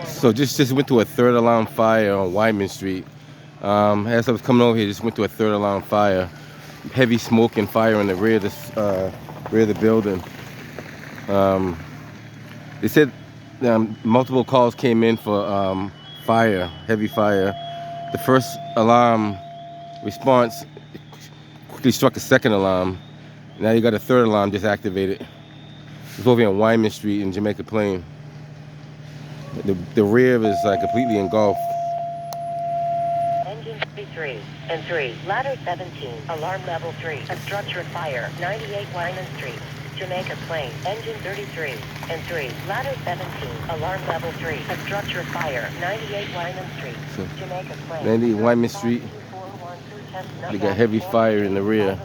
So just went through a third alarm fire on Wyman Street. As I was coming over here, just went through a third alarm fire. Heavy smoke and fire in the rear of the building. Um, they said multiple calls came in for fire, heavy fire. The first alarm response quickly struck a second alarm. Now you got a third alarm just activated. It's over here on Wyman Street in Jamaica Plain. The rear is like completely engulfed. Engine 3 and 3, ladder 17, alarm level 3, a structure fire, 98 Wyman Street, Jamaica Plain. Engine 33 and 3, ladder 17, alarm level 3, a structure fire, 98 Wyman Street, So, Jamaica Plain. 98 Wyman Street. They got heavy fire in the rear.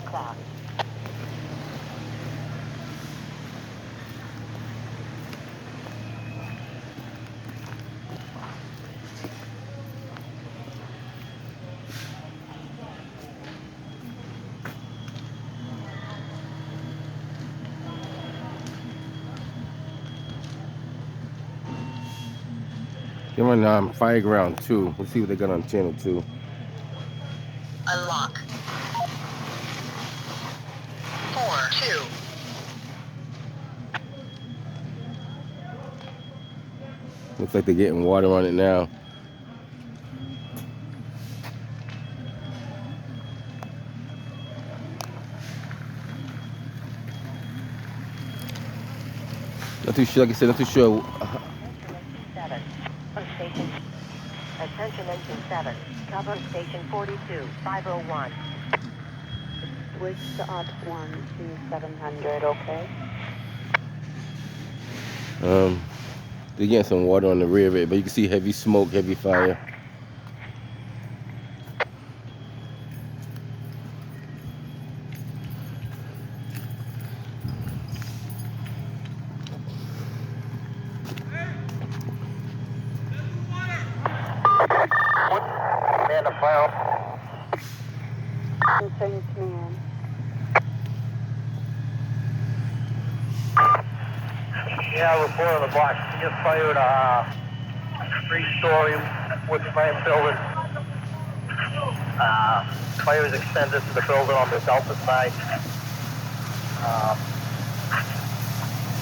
They're on Fireground 2. Let's see what they got on channel 2. Unlock. 4, 2. Looks like they're getting water on it now. Not too sure, like I said, not too sure. Attention engine 7, cover station 42, 501. Switch to ops 1 to 700, okay? They're getting some water on the rear of it, but you can see heavy smoke, heavy fire. Man, the fire. Insane command. Yeah, report on the block. We just fired a 3-story wood frame building. Fire is extended to the building on the delta side.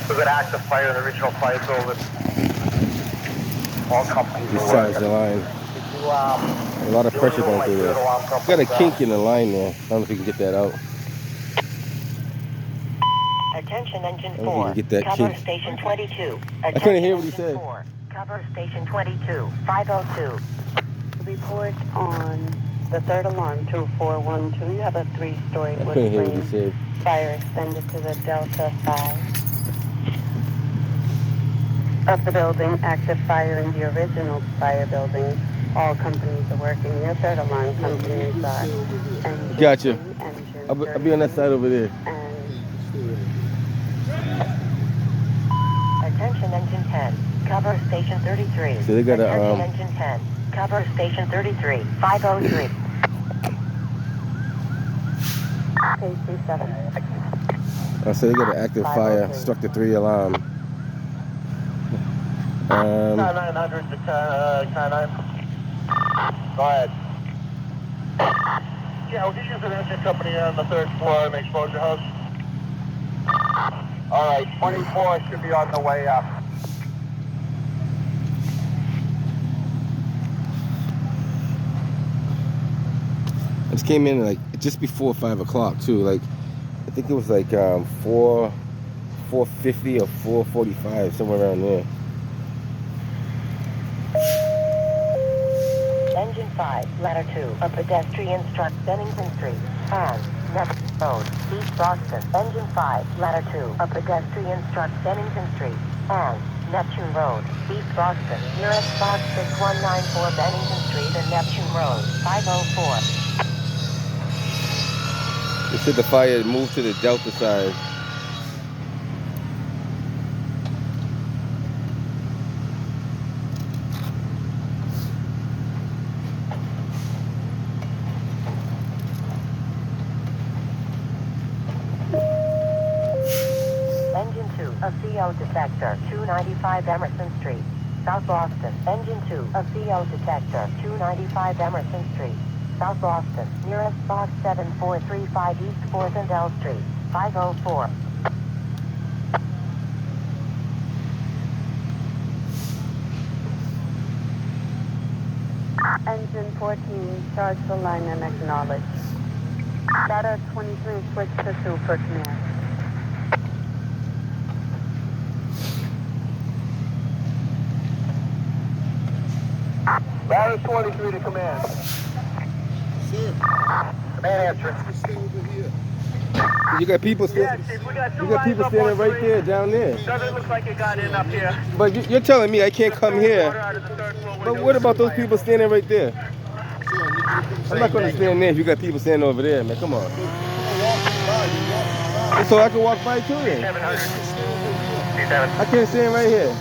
We've got active fire in the original fire building. All companies This are side's working. the line. A lot of pressure going through there. Got a kink in the line there. I don't know if you can get that out. Attention engine I don't 4, know if you can get that cover kink. station 22. I couldn't hear what he Attention said. engine 4, cover station 22, 502. Report on the third alarm, 2412. You have a 3-story I wood couldn't hear what he frame said. fire extended to the delta side of the building. Active fire in the original fire building. All companies are working. Your third alarm companies are engine Gotcha. 3, engine I'll be on that side over there. Attention engine 10, cover station 33. So they got a, Attention engine 10, cover station 33, 503. Page 27. So they got an active fire, struck the 3 alarm. 900 to 10, Go ahead. Yeah, we'll just use an engine company on the 3rd floor in the exposure house. Alright, 24 should be on the way up. I just came in like just before 5 o'clock too. Like I think it was like 4:50 or 4:45, somewhere around there. Engine 5, ladder 2, a pedestrian struck Bennington Street and Neptune Road, East Boston. Engine 5, ladder 2, a pedestrian struck Bennington Street and Neptune Road, East Boston. Nearest box 6194 Bennington Street and Neptune Road, 504. They said the fire had moved to the delta side. Engine 2, a CO defector, 295 Emerson Street South Boston. Engine 2. A CO detector. 295 Emerson Street. South Boston. Nearest box 7435 East 4th and L Street. 504. Engine 14, charge the line and acknowledge. Data 23, switch to 2 for command. Ladder 23 to command. Sir, Command answer. stay over here. You got people Yeah, standing. Chief, we got two You got lines people up standing on right three. there, down there. Doesn't look like it got in up here. But you're telling me I can't come here. Out of the third floor But window. what about those people standing right there? Sir, I need you to come I'm not going to stand there if you got people standing over there, man. Come on. walk by. So I can walk by too then. 700. Stay over here. I can't stand right here.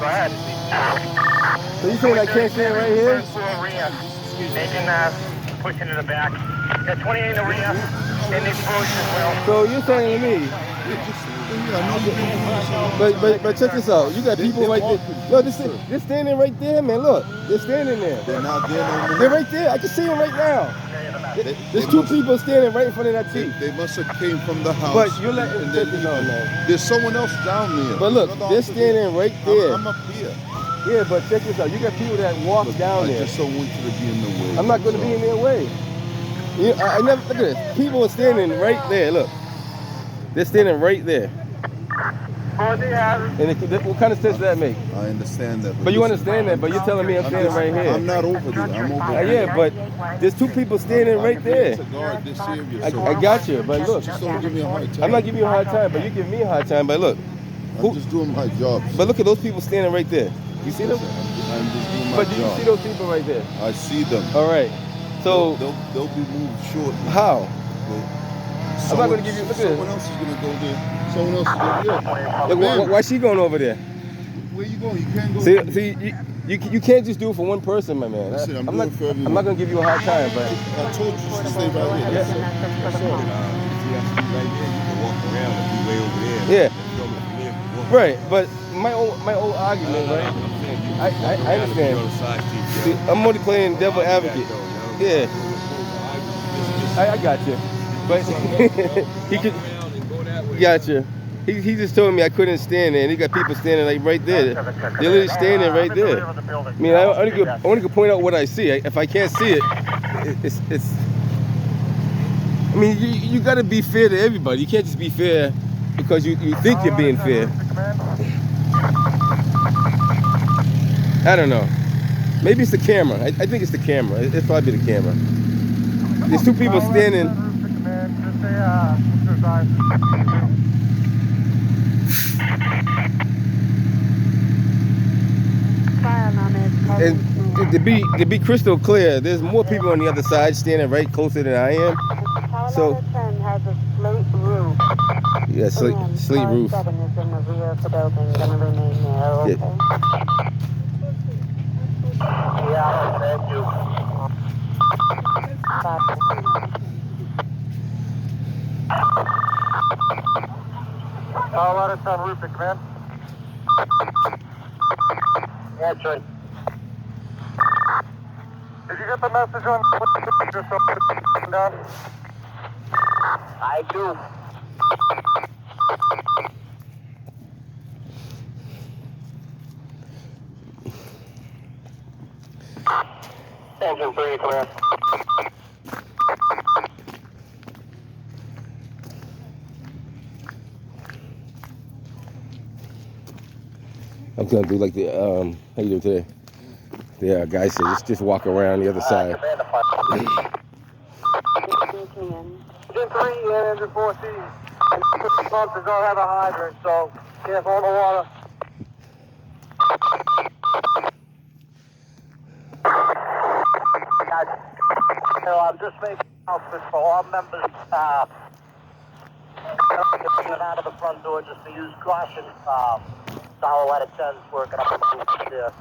Go ahead. So you saying I can't stand right here? Third floor rear. Engine pushing to the back. Got 28 in the rear. And exposed as well. So you're saying to me, Yeah, just stay over here. I know you're going to do something. but check this out. You got people right there. No, they're standing right there, man. Look, they're standing there. They're not there no more. They're right there. I can see them right now. There's two people standing right in front of that They, seat. they must have came from the house. But you're letting and them they're take it on, leaving. man. There's someone else down there. But look, Another they're officer. standing right there. I'm up here. Yeah, but check this out. You got people that walk down I there. just don't want you to be in the way. I'm not going to be in their way. You know, I never look at this. People are standing right there. Look, they're standing right there. And what kind of sense does that make? I understand that. But you this is- understand that. But you're telling me I'm standing right here. I'm not over there. I'm over here. Yeah, but there's two people standing right there. To guard this area, so I got you, but look, just don't give me a hard time. I'm not giving you a hard time, but you give me a hard time. But look, I'm just doing my job. but look at those people standing right there. You see them? I'm just doing my But do you job. see those people right there? I see them. All right. So they'll be moved shortly. how? I'm not gonna give you- look at this. Someone else is gonna go there. Someone else is gonna Look, Man, why she going over there? where you going? You can't go. See, you can't just do it for one person, my man. Listen, I'm not doing it for everyone. I'm not gonna give you a hard time, but I told you just to stay right here. That's it. yeah, right. But my old argument, right? I understand. See, I'm only playing devil advocate. Yeah, I got you. But he could. Gotcha. He just told me I couldn't stand there, and he got people standing like right there. They're literally standing right there. I mean, I only could point out what I see. If I can't see it, it's. I mean, you got to be fair to everybody. You can't just be fair because you think you're being fair. I don't know. Maybe it's the camera. I think it's the camera. It's probably the camera. There's two people standing. And to be crystal clear, there's more people on the other side standing right closer than I am. So has a slate roof. yeah, slate roof. 7 is in the rear of the building, gonna remain there, okay? Yeah, thank you. Let us on roof to command. Answering. Did you get the message on just down? I do. Engine 3, command. I'm gonna do like the how you doing today? The guy said just walk around the other side. Engine 3 and engine 4C. And the pump does not have a hydrant, so careful on the water. I'm just making announcements for all members. Get out of the front door just to use caution. Solid at 10's working up on the roof there.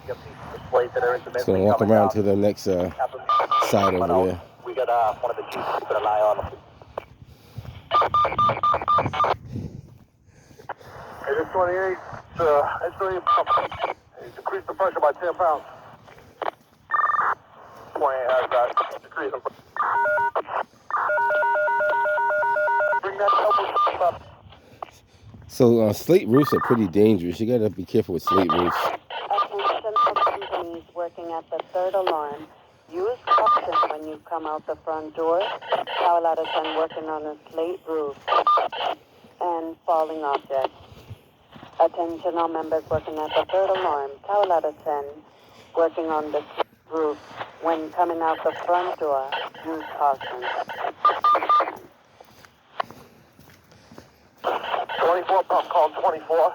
Your pieces of slate that are intermittently So walk coming around down. to the next side over there. We got one of the chiefs keeping an eye on them. Hey, this 28, Decrease the pressure by 10 pounds. 20 has that. Decrease the pressure. Bring that elbow up. So slate roofs are pretty dangerous. You gotta be careful with slate roofs. Attention all companies working at the third alarm. Use caution when you come out the front door. Tower ladder 10 working on a slate roof and falling objects. Attention all members working at the third alarm. Tower ladder 10 working on the slate roof. When coming out the front door, use caution. 24 pump call 24.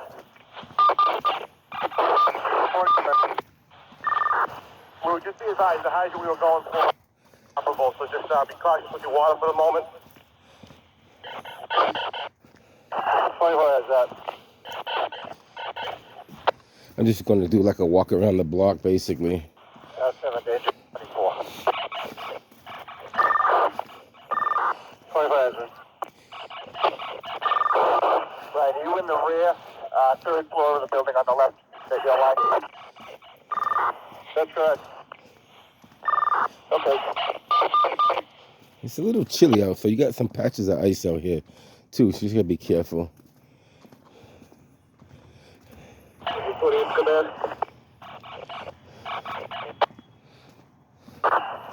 We would just be advised the hydrant we were going for operable, so just be cautious with your water for the moment. 24 has that. I'm just gonna do like a walk around the block, basically. That's 7 danger 24. 24 has it. Right, you in the rear, third floor of the building on the left, that your line. That's correct. Okay. It's a little chilly out, so you got some patches of ice out here, too. So you gotta be careful. Put in command.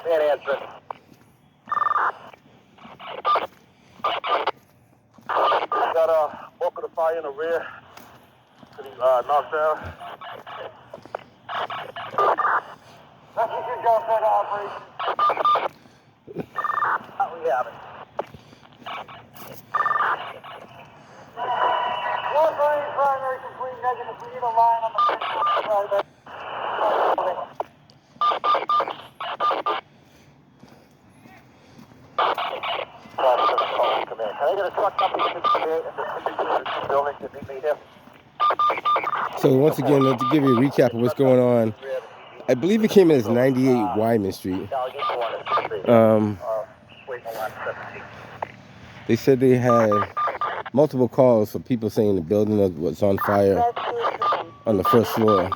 Man answer. Got a bulk of the fire in the rear. Knocked out. That's what you got for the operation. How we have it. One lane primary complete negative. We need a line on the first side. Can I get a truck up in the building to meet me here? So once again, to give you a recap of what's going on, I believe it came in as 98 Wyman Street. They said they had multiple calls for people saying the building was on fire on the first floor.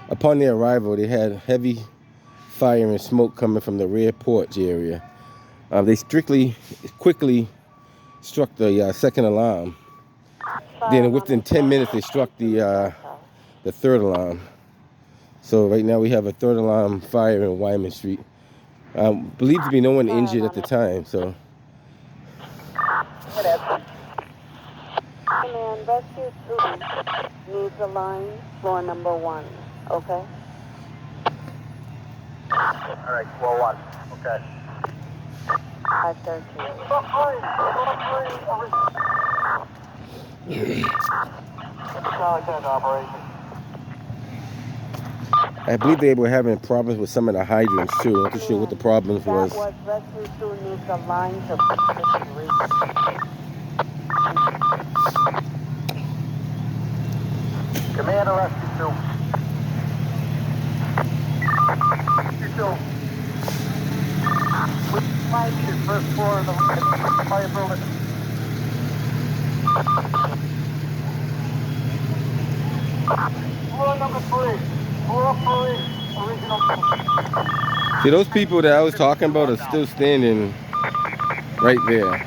Upon their arrival, they had heavy fire and smoke coming from the rear porch area. They quickly struck the second alarm. Then within 10 minutes, they struck the third alarm. So right now we have a third alarm fire in Wyman Street. Believed to be no one injured at the time. So. Command rescue 2 needs a line, floor number 1. Okay. All right, floor 1. Okay. 513. I believe they were having problems with some of the hydrants too. I'm not too sure what the problems was. That was rescue 2 needs a line to reach. Commander rescue 2. Rescue 2. With fire to first floor of the fire building. Floor number 3. Floor 3. Original. See, those people that I was talking about are still standing right there.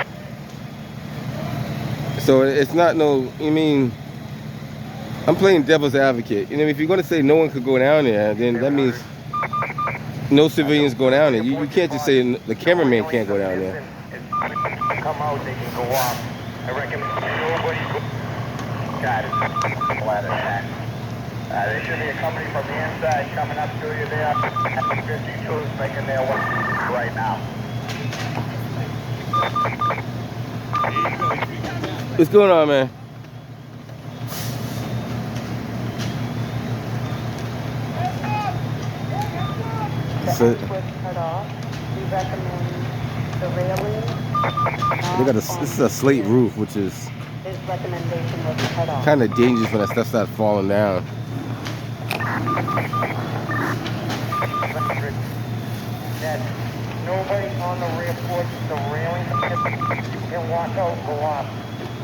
So it's not no, I mean, I'm playing devil's advocate. You know, if you're going to say no one could go down there, then that means no civilians go down there. You can't just say the cameraman can't go down there. Come out, they can go off. I recommend nobody go. God, it's ladder attack. There should be a company from the inside coming up to you there. 52 is making their way right now. What's going on, man? So, Switch cut off. We recommend the railing. they got this is a slate roof, which is His recommendation was cut off. kind of dangerous when that stuff starts falling down. That nobody on the rear porch, the railing can walk out, go off.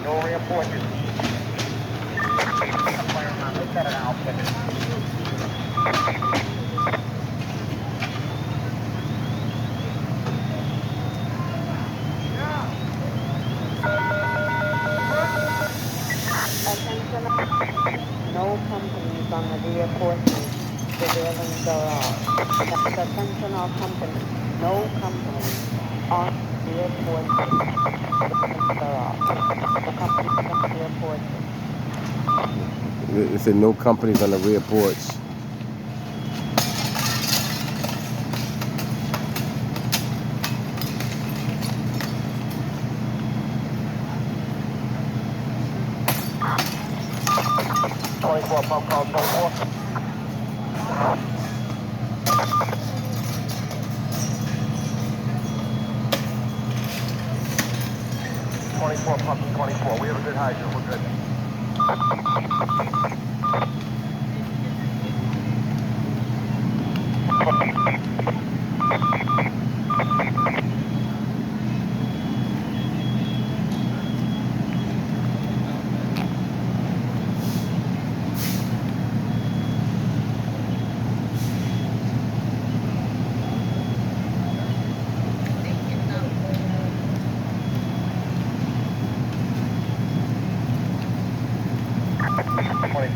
No rear porches. companies on the rear porches. Surveillance are off. Attention all companies. No companies on rear porches. Surveillance are off. No companies on rear porches. It said no companies on the rear porch. Pump call 24. 24, pump 24. We have a good hydrant. We're good.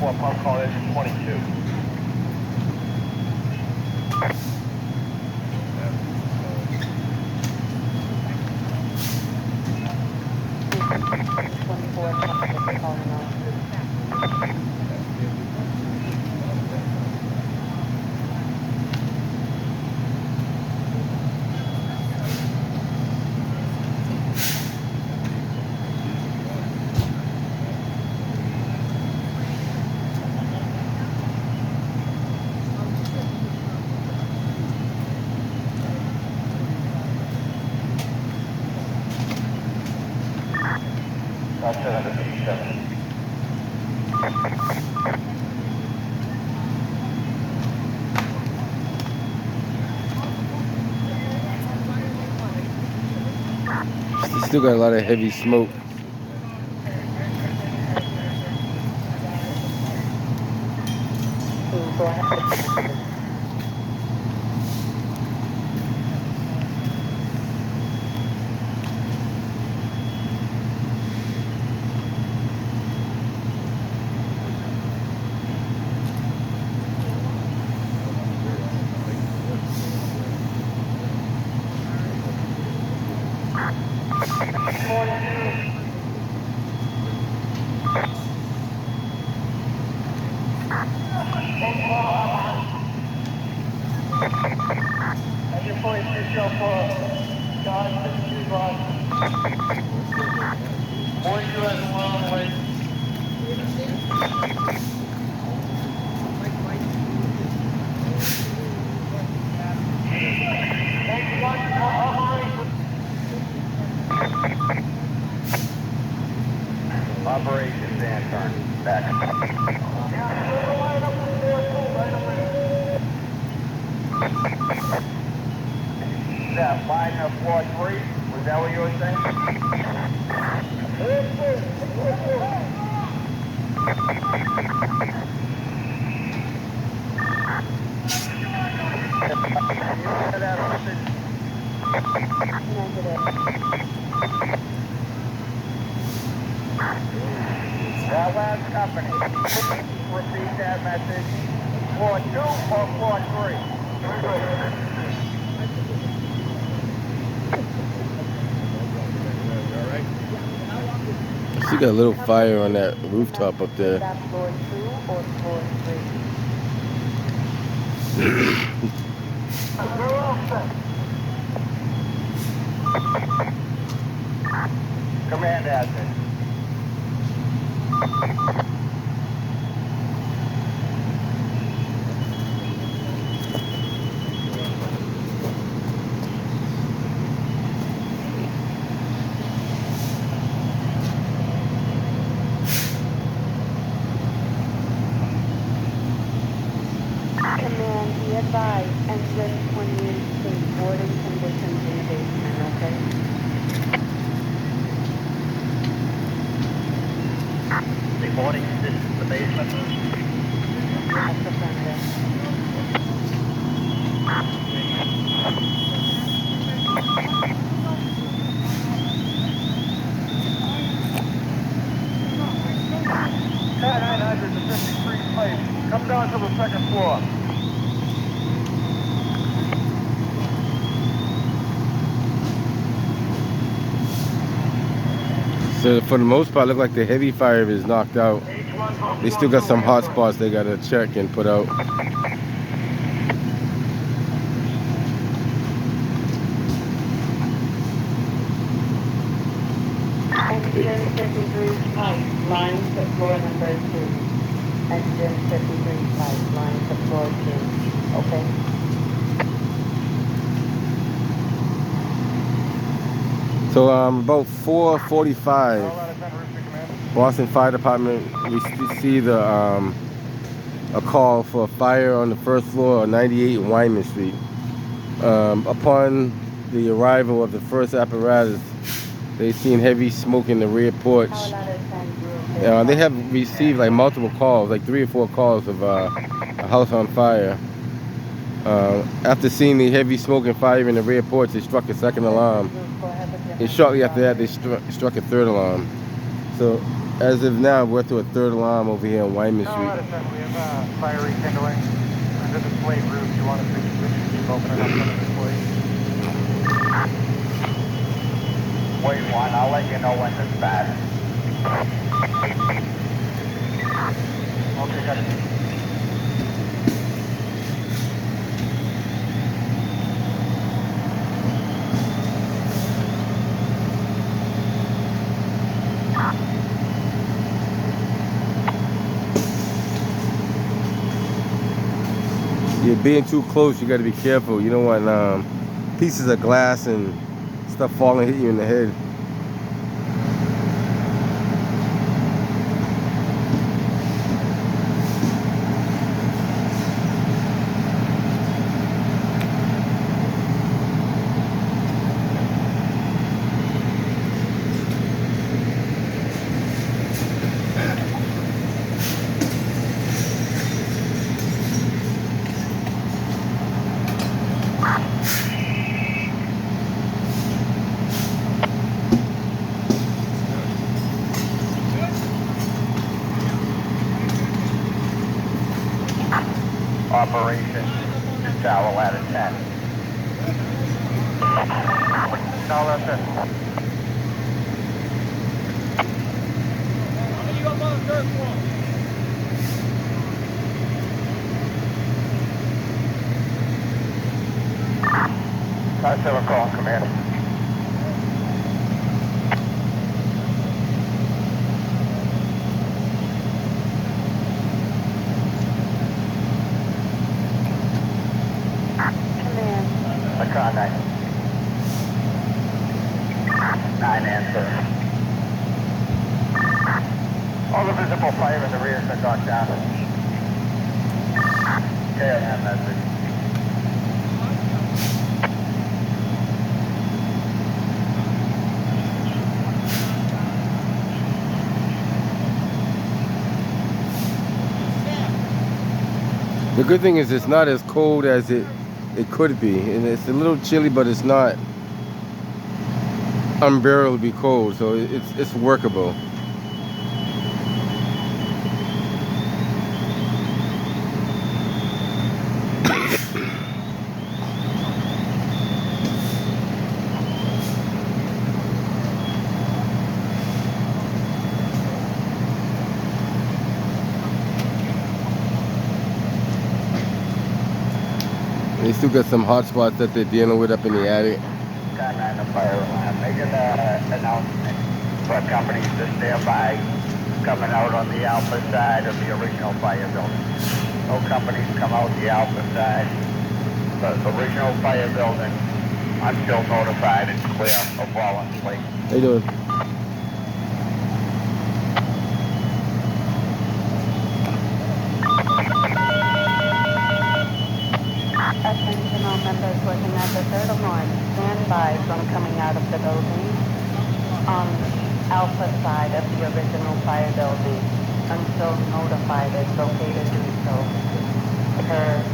Pump call is 22. Calling out. About 757. Still got a lot of heavy smoke. Go ahead. Operation Sandburn. Back. That line of floor 3, was that what you were saying? That last company, repeat that message. Floor 2 or floor 3? She got a little fire on that rooftop up there. That floor 2 or floor 3? Command admin. Command, be advised, engine 28 state boarding conditions in the basement, okay? The boarding conditions in the basement. That's affirmative. Car 953 place. Come down to the second floor. So for the most part, look like the heavy fire is knocked out. They still got some hot spots they gotta check and put out. Engine 53 pipe, line to floor number 2. Engine 53 pipe, line to floor 2. Okay? So about 4:45, Boston Fire Department received a call for a fire on the first floor of 98 Wyman Street. Upon the arrival of the first apparatus, they seen heavy smoke in the rear porch. They have received like multiple calls, like 3 or 4 calls of a house on fire. After seeing the heavy smoke and fire in the rear porch, they struck a second alarm. And shortly after that, they struck a third alarm. So as of now, we're to a third alarm over here on Wyman Street. We have fire rekindling under the slate roof. You want to keep opening up some of the slate? Wait one, I'll let you know when it's bad. Okay, got it. You're being too close, you got to be careful. You don't want pieces of glass and stuff falling and hit you in the head. Operation is tower ladder 10. No, that's it. You up on the third floor. That's 7 call, Commander. I contact. 9 answer. All the visible fire in the rear has been knocked down. KLM message. The good thing is it's not as cold as it could be, and it's a little chilly, but it's not unbearably cold, so it's workable. They still got some hot spots that they're dealing with up in the attic. Got 9 the fire alarm. Making an announcement for companies to stand by coming out on the alpha side of the original fire building. No companies come out the alpha side. The original fire building, I'm still notified it's clear of fallen slate. How you doing? Attention all members working at the third alarm. Stand by from coming out of the building on alpha side of the original fire building until notified it's okay to do so. Per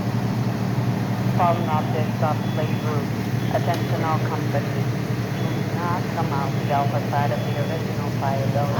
fallen objects off slate roof. Attention all companies. Do not come out the alpha side of the original fire building.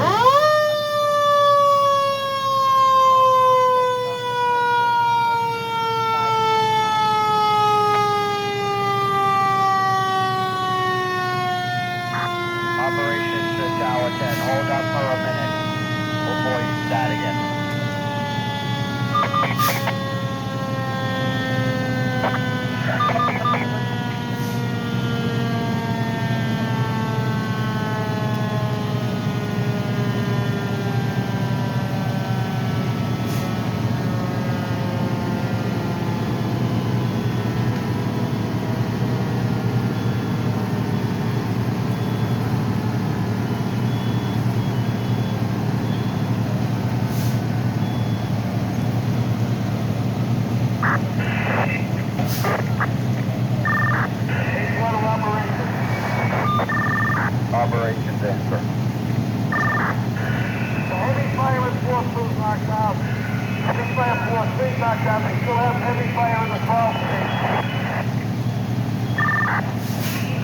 knocked out. 6 fire 4 street knocked out. They still have heavy fire on the 12th street.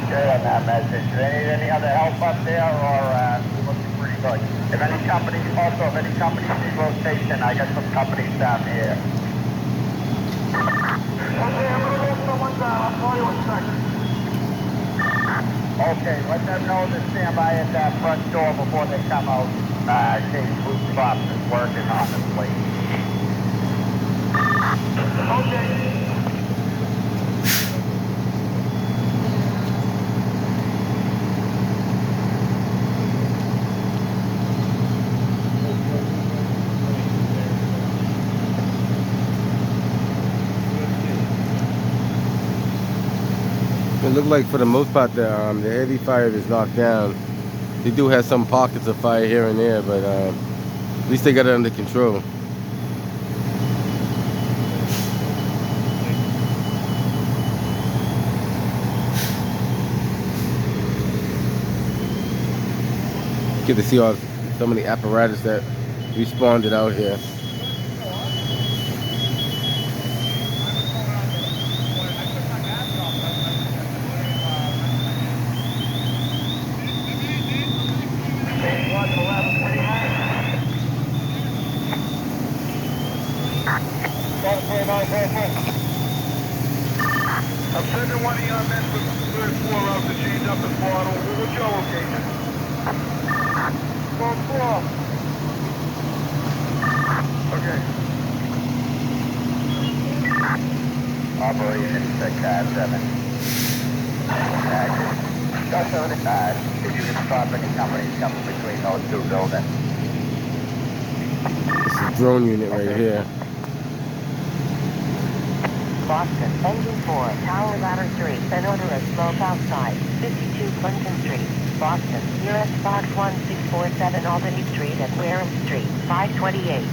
Good on that message. Do they need any other help up there, or we're looking pretty good? If any companies need rotation, I got some companies down here. Okay, I'm gonna move someone down. I'll call you in a second. Okay, let them know to stand by at that front door before they come out. In case Blue Cross is working honestly. Okay. It looked like for the most part the heavy fire is knocked down. They do have some pockets of fire here and there, but at least they got it under control. Get to see some of the apparatus that responded out here. I'm sending one of your men from the third floor out to change up the bottle. What's your location? Fourth floor. Okay. Operation 6-7. Just on the side, if you can stop any companies coming between those two buildings. It's a drone unit right here. Boston, Engine 4, Tower Ladder 3, Inodorous Smoke outside, 52 Clinton Street, Boston, nearest Fox 1647 Albany Street and Wareham Street, 528.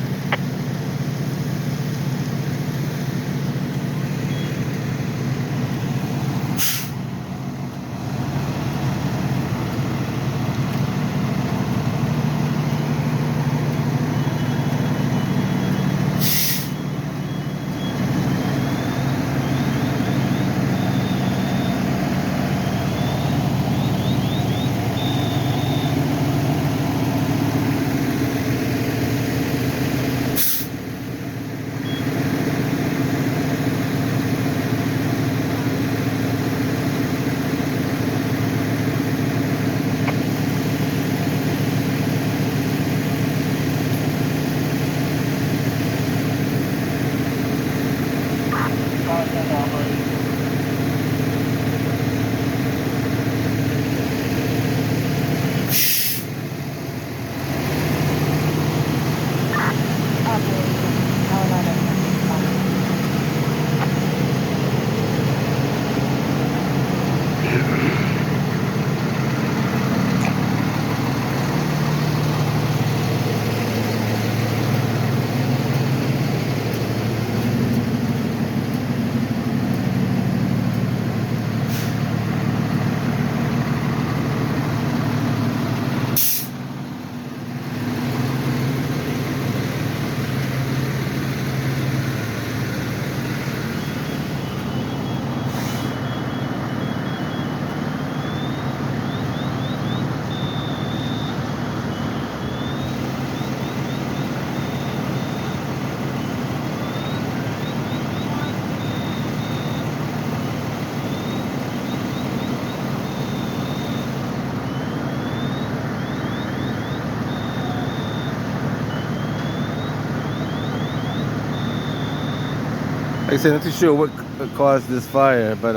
Like I said, not too sure what caused this fire, but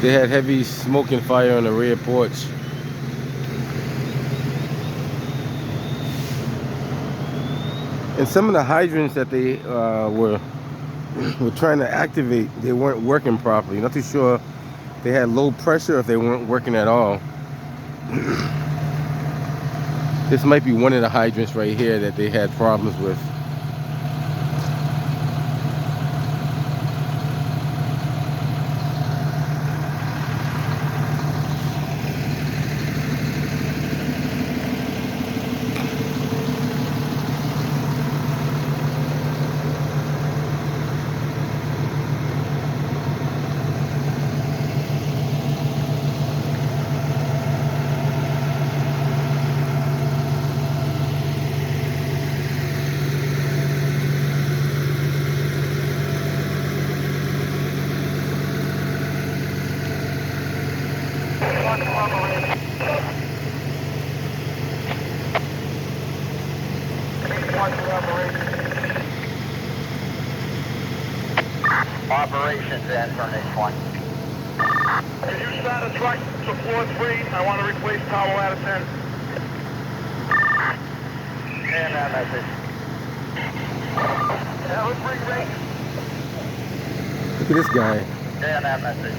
they had heavy smoke and fire on the rear porch. And some of the hydrants that they were trying to activate, they weren't working properly. Not too sure if they had low pressure or if they weren't working at all. This might be one of the hydrants right here that they had problems with. H1 to operation. Operations in from H1. Can you start a truck to floor 3? I want to replace tower ladder 10. And that message. Tower 3 rate. Look at this guy. And that message.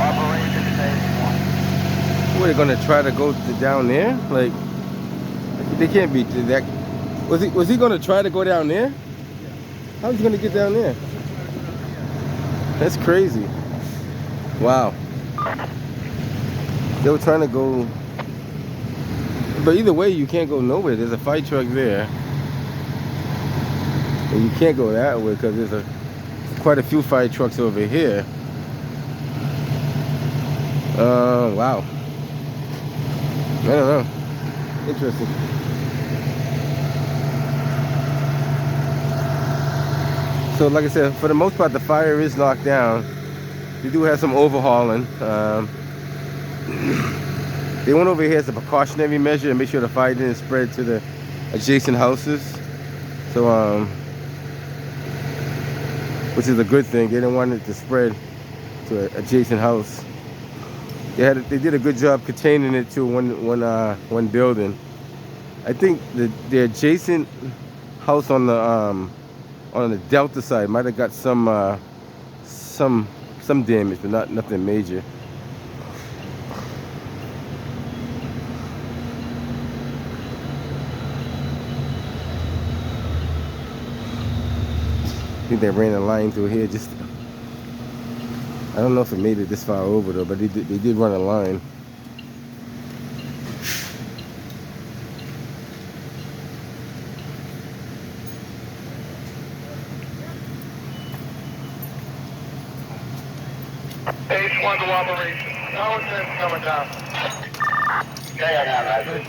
Operation stage 1. What, are they gonna try to go down there? Like, they can't be that. Was he gonna try to go down there? How's he gonna get down there? That's crazy. Wow. They were trying to go, but either way, you can't go nowhere. There's a fire truck there, and you can't go that way because there's quite a few fire trucks over here. Wow. I don't know. Interesting. So, like I said, for the most part, the fire is locked down. They do have some overhauling. They went over here as a precautionary measure to make sure the fire didn't spread to the adjacent houses. So, which is a good thing. They didn't want it to spread to an adjacent house. They did a good job containing it to one building. I think the adjacent house on the Delta side might have got some damage, but nothing major. I think they ran a line through here. Just, I don't know if it made it this far over though, but they did run a line. H1 to operation. Tower 10 coming down. Yeah, right.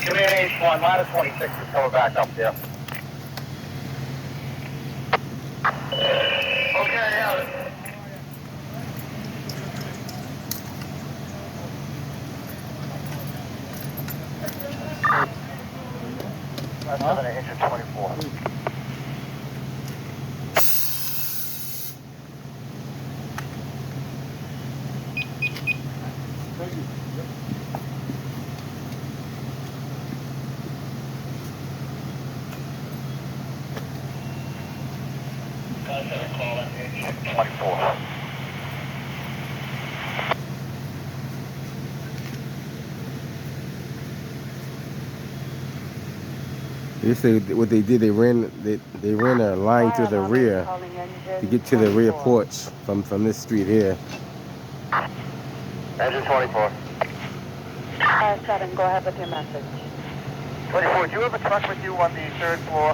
Command H1, ladder 26 is coming back up there. Okay, yeah. That's 7 engine 24. Thank you. Call engine 24. They say what they did, they ran a line through the rear to get to the rear porch from this street here. Engine 24. 7, go ahead with your message. 24, do you have a truck with you on the 3rd floor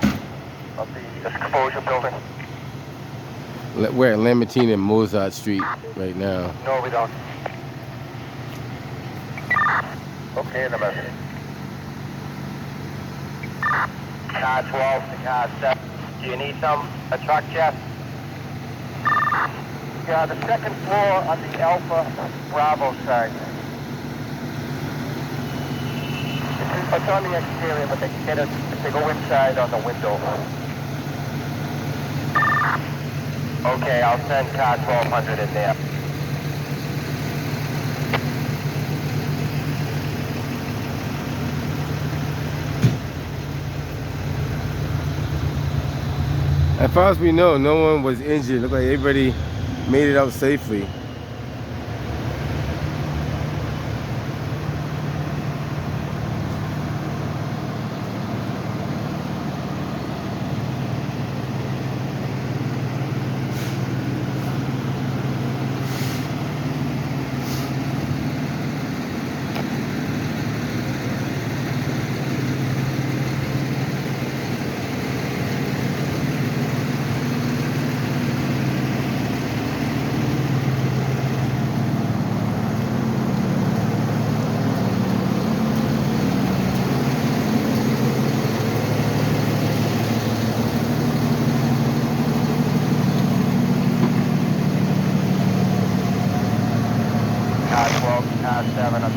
of the exposure building? We're at Lamartine and Mozart Street right now. No, we don't. Okay, in the message. Car 12 to car 7. Do you need a truck, Jeff? Yeah, the 2nd floor on the Alpha Bravo side. It's on the exterior, but they can get it if they go inside on the window. Okay, I'll send car 1200 in there. As far as we know, no one was injured. Looked like everybody made it out safely.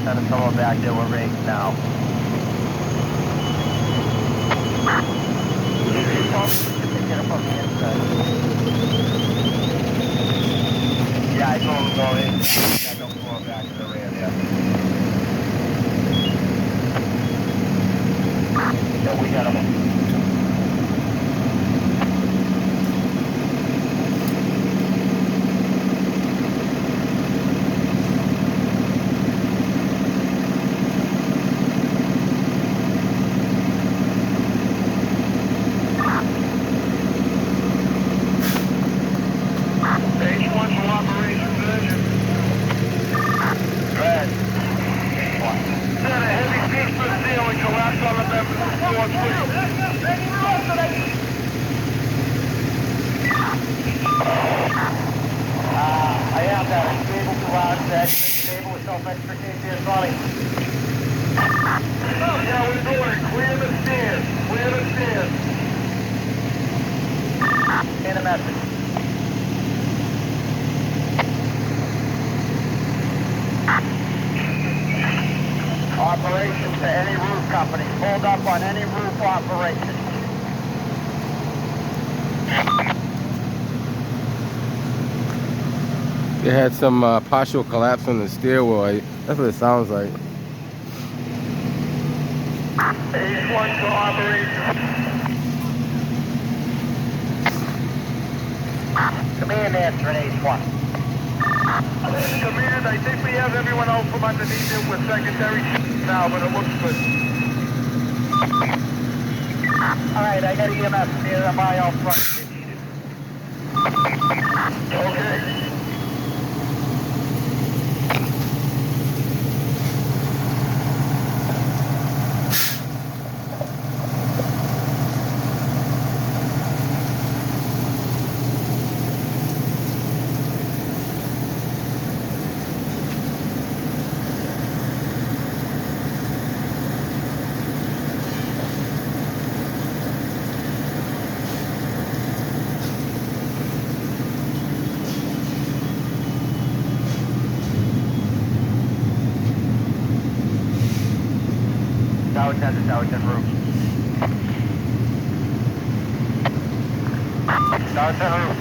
Send someone back there. We're ready now. Get up on the inside. Yeah, I told him to go in. I don't go back to the rear there. Yeah, we got him. I have that. It's able to that table with self-extrication is running. Yeah, we're doing it. Clear the stairs. Clear the stairs. In a message. Operations to any roof company. Hold up on any roof operation. They had some partial collapse on the stairwell. That's what it sounds like. H1 to operation. Command answering H1. Command, I think we have everyone out from underneath it with secondary now, but it looks good. Alright, I got EMS near the mile out front if needed. Okay. Tower 10 roof. Tower 10 roof.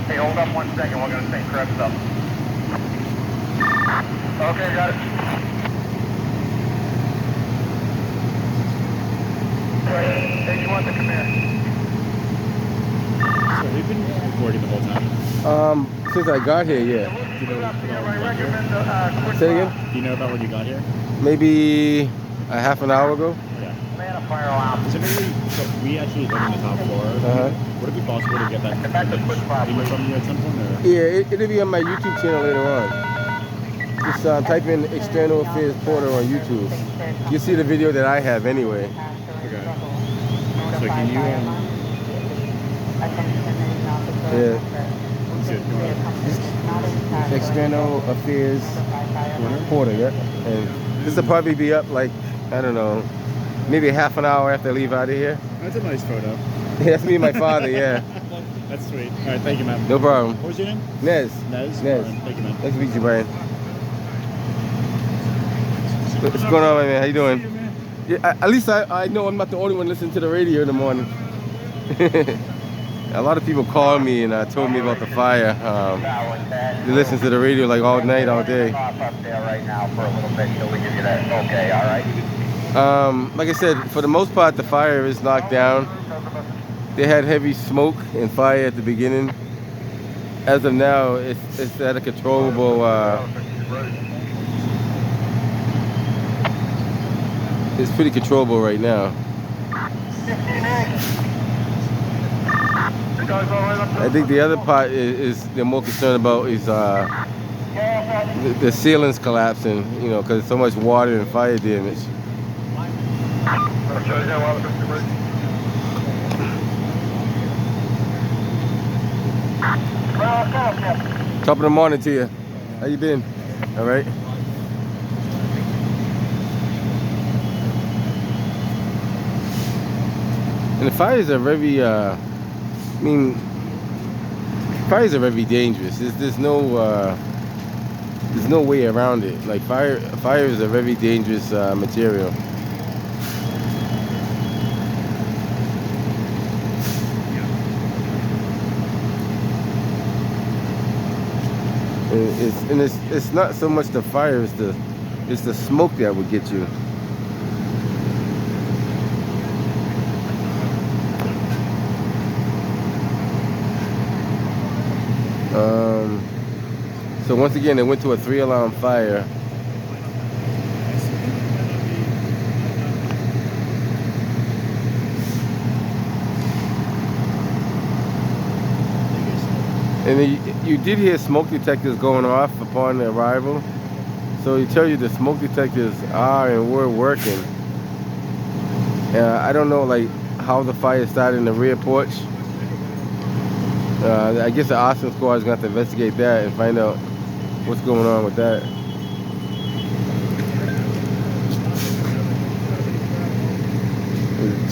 Hey, hold up 1 second. We're going to sync creps up. Okay, got it. H1 to command. So we've been recording the whole time. Since I got here, yeah. Say it again? Do you know about when you got here? Maybe a half an hour ago. Yeah. Man, a fire alarm. So we actually live on the top floor. Would it be possible to get that video from you at some point? Or? Yeah, it'll be on my YouTube channel later on. Just type in External Affairs Porter on YouTube. You'll see the video that I have anyway. Okay. So can you... Yeah. External Affairs Porter, yeah. And this will probably be up like, I don't know, maybe half an hour after I leave out of here. That's a nice photo. Yeah, that's me and my father, yeah. That's sweet. All right, thank you, man. No problem. What was your name? Nez. Nez? Nez. Right, thank you, man. Nice to meet you, Brian. What's going on, man? How you doing? Yeah, at least I know I'm not the only one listening to the radio in the morning. A lot of people called me and told me about the fire. They listen to the radio like all night, all day. Up there right now for a little bit till we give you that. Okay, all right. Like I said, for the most part, the fire is knocked down. They had heavy smoke and fire at the beginning. As of now, it's at a controllable. It's pretty controllable right now. I think the other part is they're more concerned about is the ceilings collapsing, you know, because so much water and fire damage. Top of the morning to you. How you been? All right. And the fires are very, fires are very dangerous. There's no, There's no way around it. Like fire is a very dangerous material. It's not so much the fire, it's the smoke that would get you. So once again, it went to a 3-alarm fire. And you did hear smoke detectors going off upon the arrival. So he tell you the smoke detectors are and were working. I don't know like how the fire started in the rear porch. I guess the arson squad is going to have to investigate that and find out what's going on with that.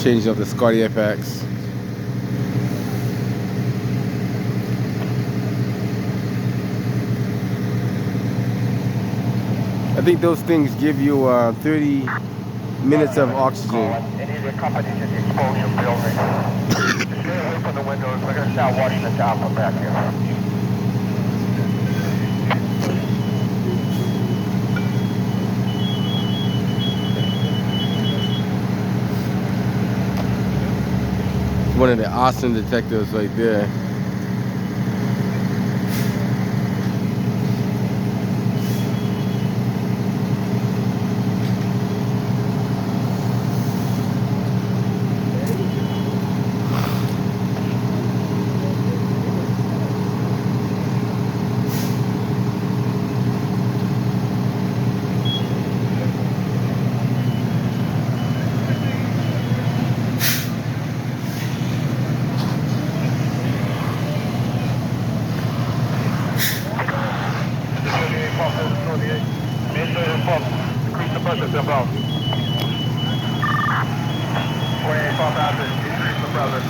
Changing up the Scotty FX. I think those things give you 30 minutes of oxygen. Any of the companies in the exposure building. Stay away from the windows. We're going to start washing the top from back here. One of the arson detectors right there. Increase the pressure, jump out. 28 pump out there, increase the pressure.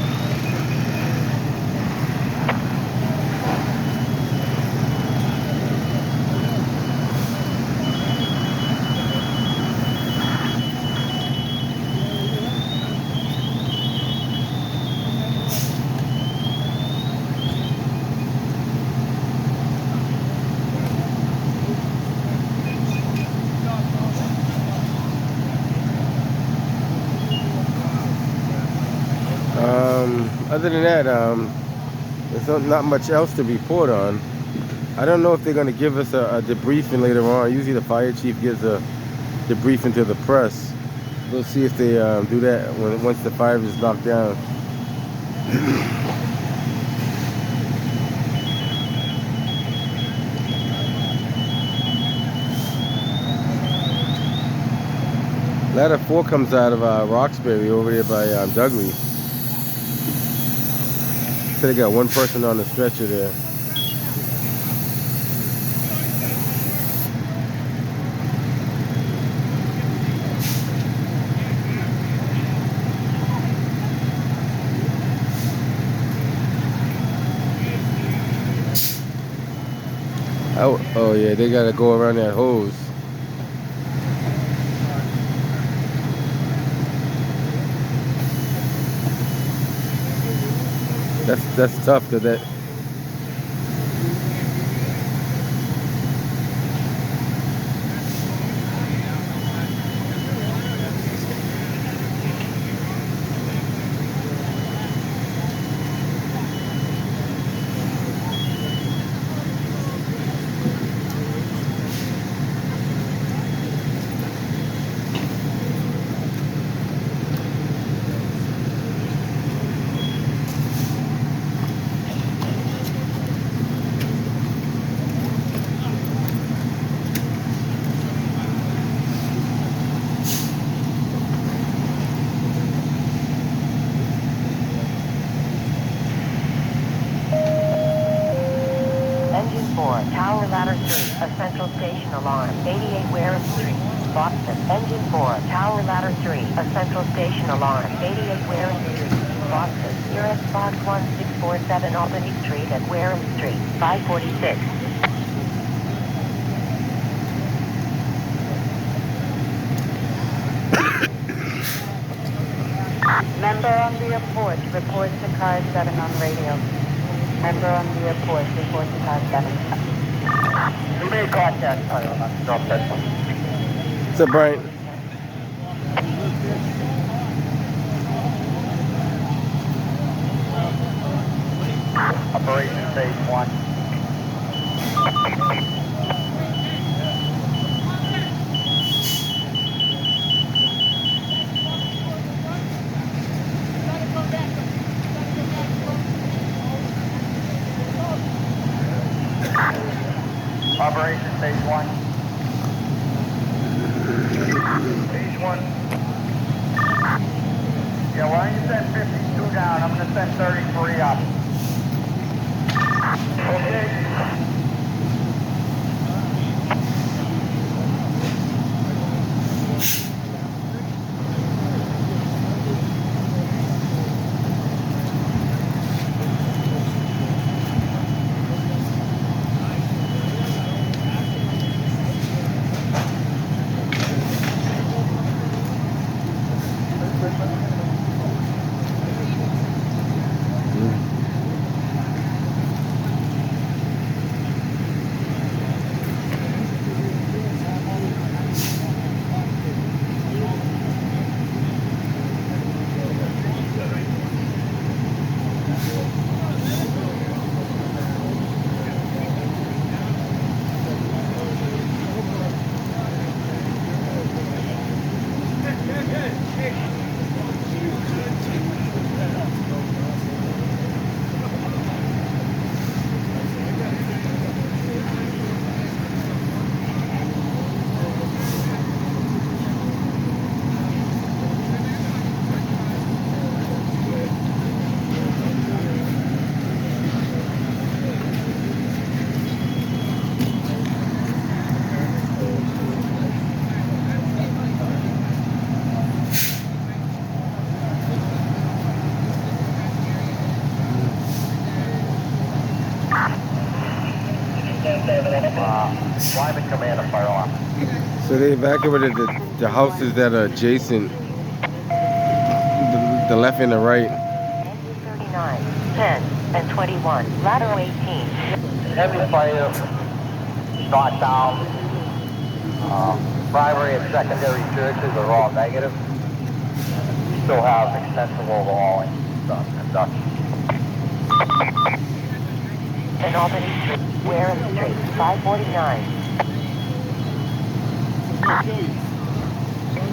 Other than that, there's not much else to report on. I don't know if they're going to give us a debriefing later on. Usually the fire chief gives a debriefing to the press. We'll see if they do that once the fire is knocked down. Ladder 4 comes out of Roxbury over there by Dudley. So they got one person on the stretcher there. Oh yeah, they gotta go around that hose. That's tough because that. Tower Ladder 3, a central station alarm, 88 Wareham Street, Boston. Engine 4, Tower Ladder 3, a central station alarm, 88 Wareham Street, Boston. Nearest box 1647 Albany Street at Wareham Street, 546. Member on rear porch, report to car 7 on radio. Member on rear porch, report to car 7. We made contact, pilot. Stop that. What's up, Brian? Operation phase 1. Operation phase 1. Phase 1. Yeah, why don't you send 52 down? I'm going to send 33 up. Okay. Wyman command a fire alarm. So they evacuated the houses that are adjacent, the left and the right. 39, 10, and 21. Lateral 18. Heavy fire, not down. Primary and secondary searches are all negative. Still have extensive overhauling conducted. And Albany Street. Wareham Street. 549.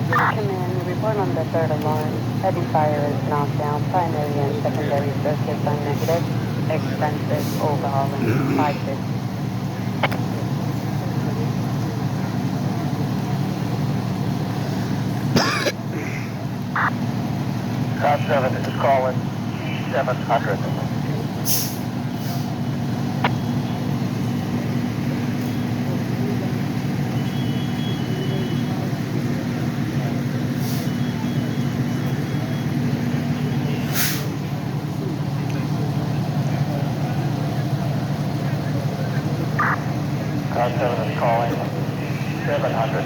Command, report on the third alarm. Heavy fire is knocked down. Primary and secondary circuits are negative. Extensive overhauling. 550. Car 7 is calling 700. Car 7 is calling 700.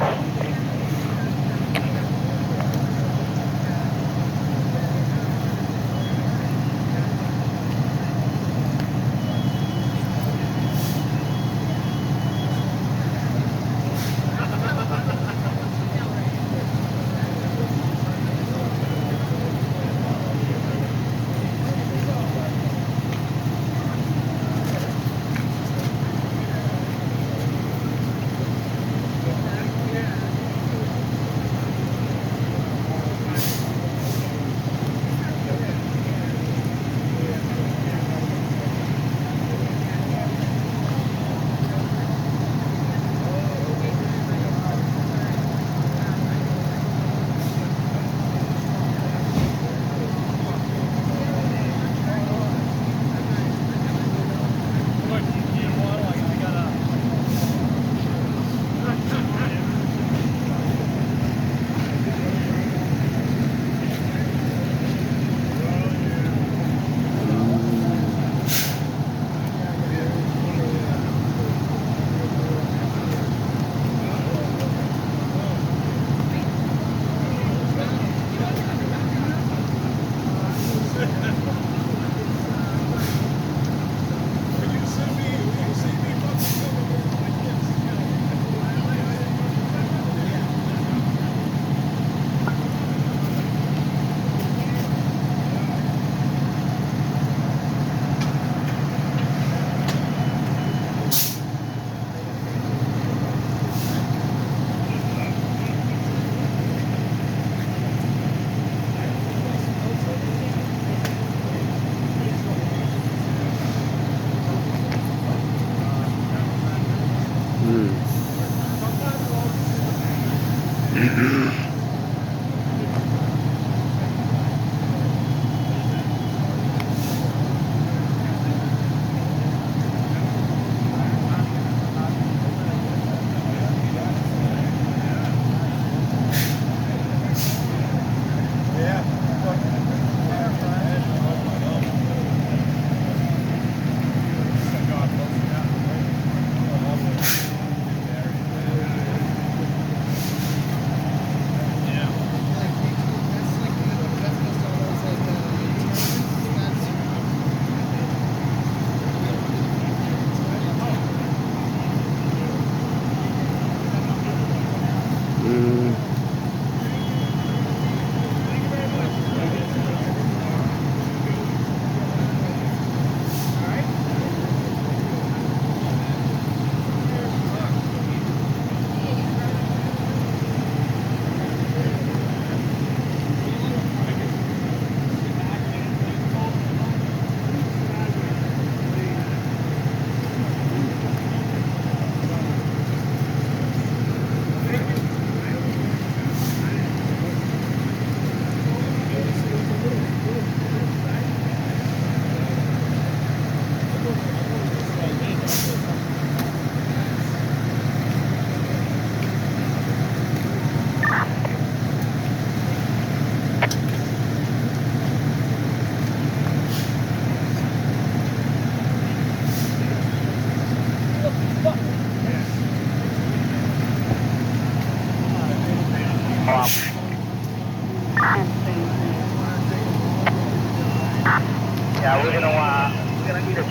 Yeah, we're gonna need a 2-2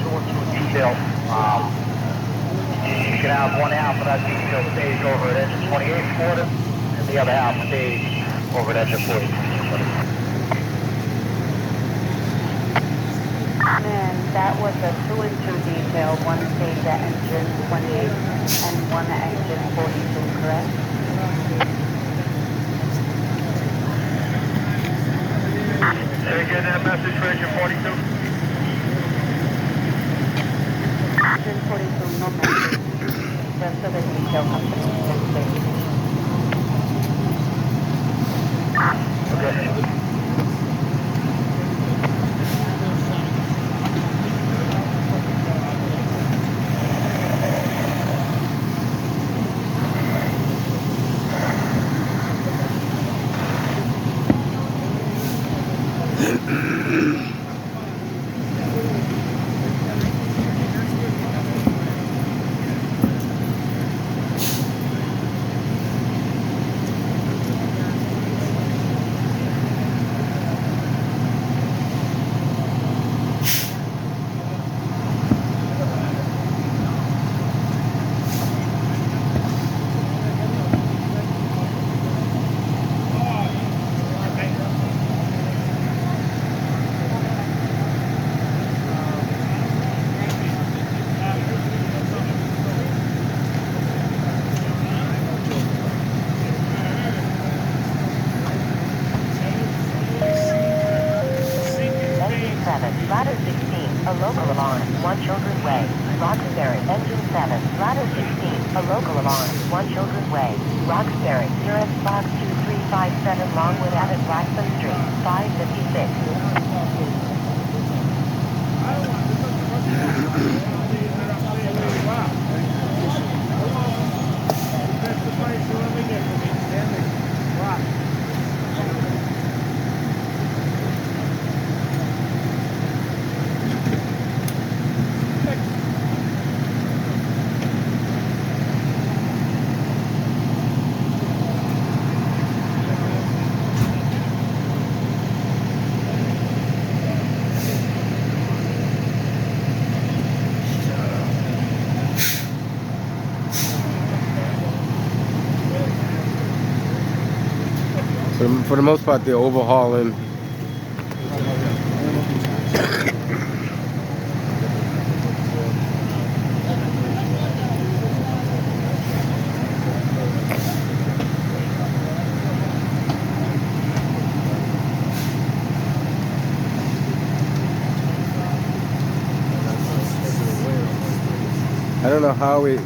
detail. You can have one half of that detail stage over at engine 28 quarter, and the other half stage over at engine 42 quarter. And that was a 2 and 2 detail, one stage at engine 28 and one at engine 42, correct? Did you get that message for engine 42? Engine 42, no message. Just so the detail company can say. Okay. Ladder 16, a local alarm, 1 Children's Way, Roxbury. Engine 7, Ladder 16, a local alarm, 1 Children's Way, Roxbury. Nearest box 2357 Longwood Abbott Blackman Street, 556. For the most part, they're overhauling. I don't know how it.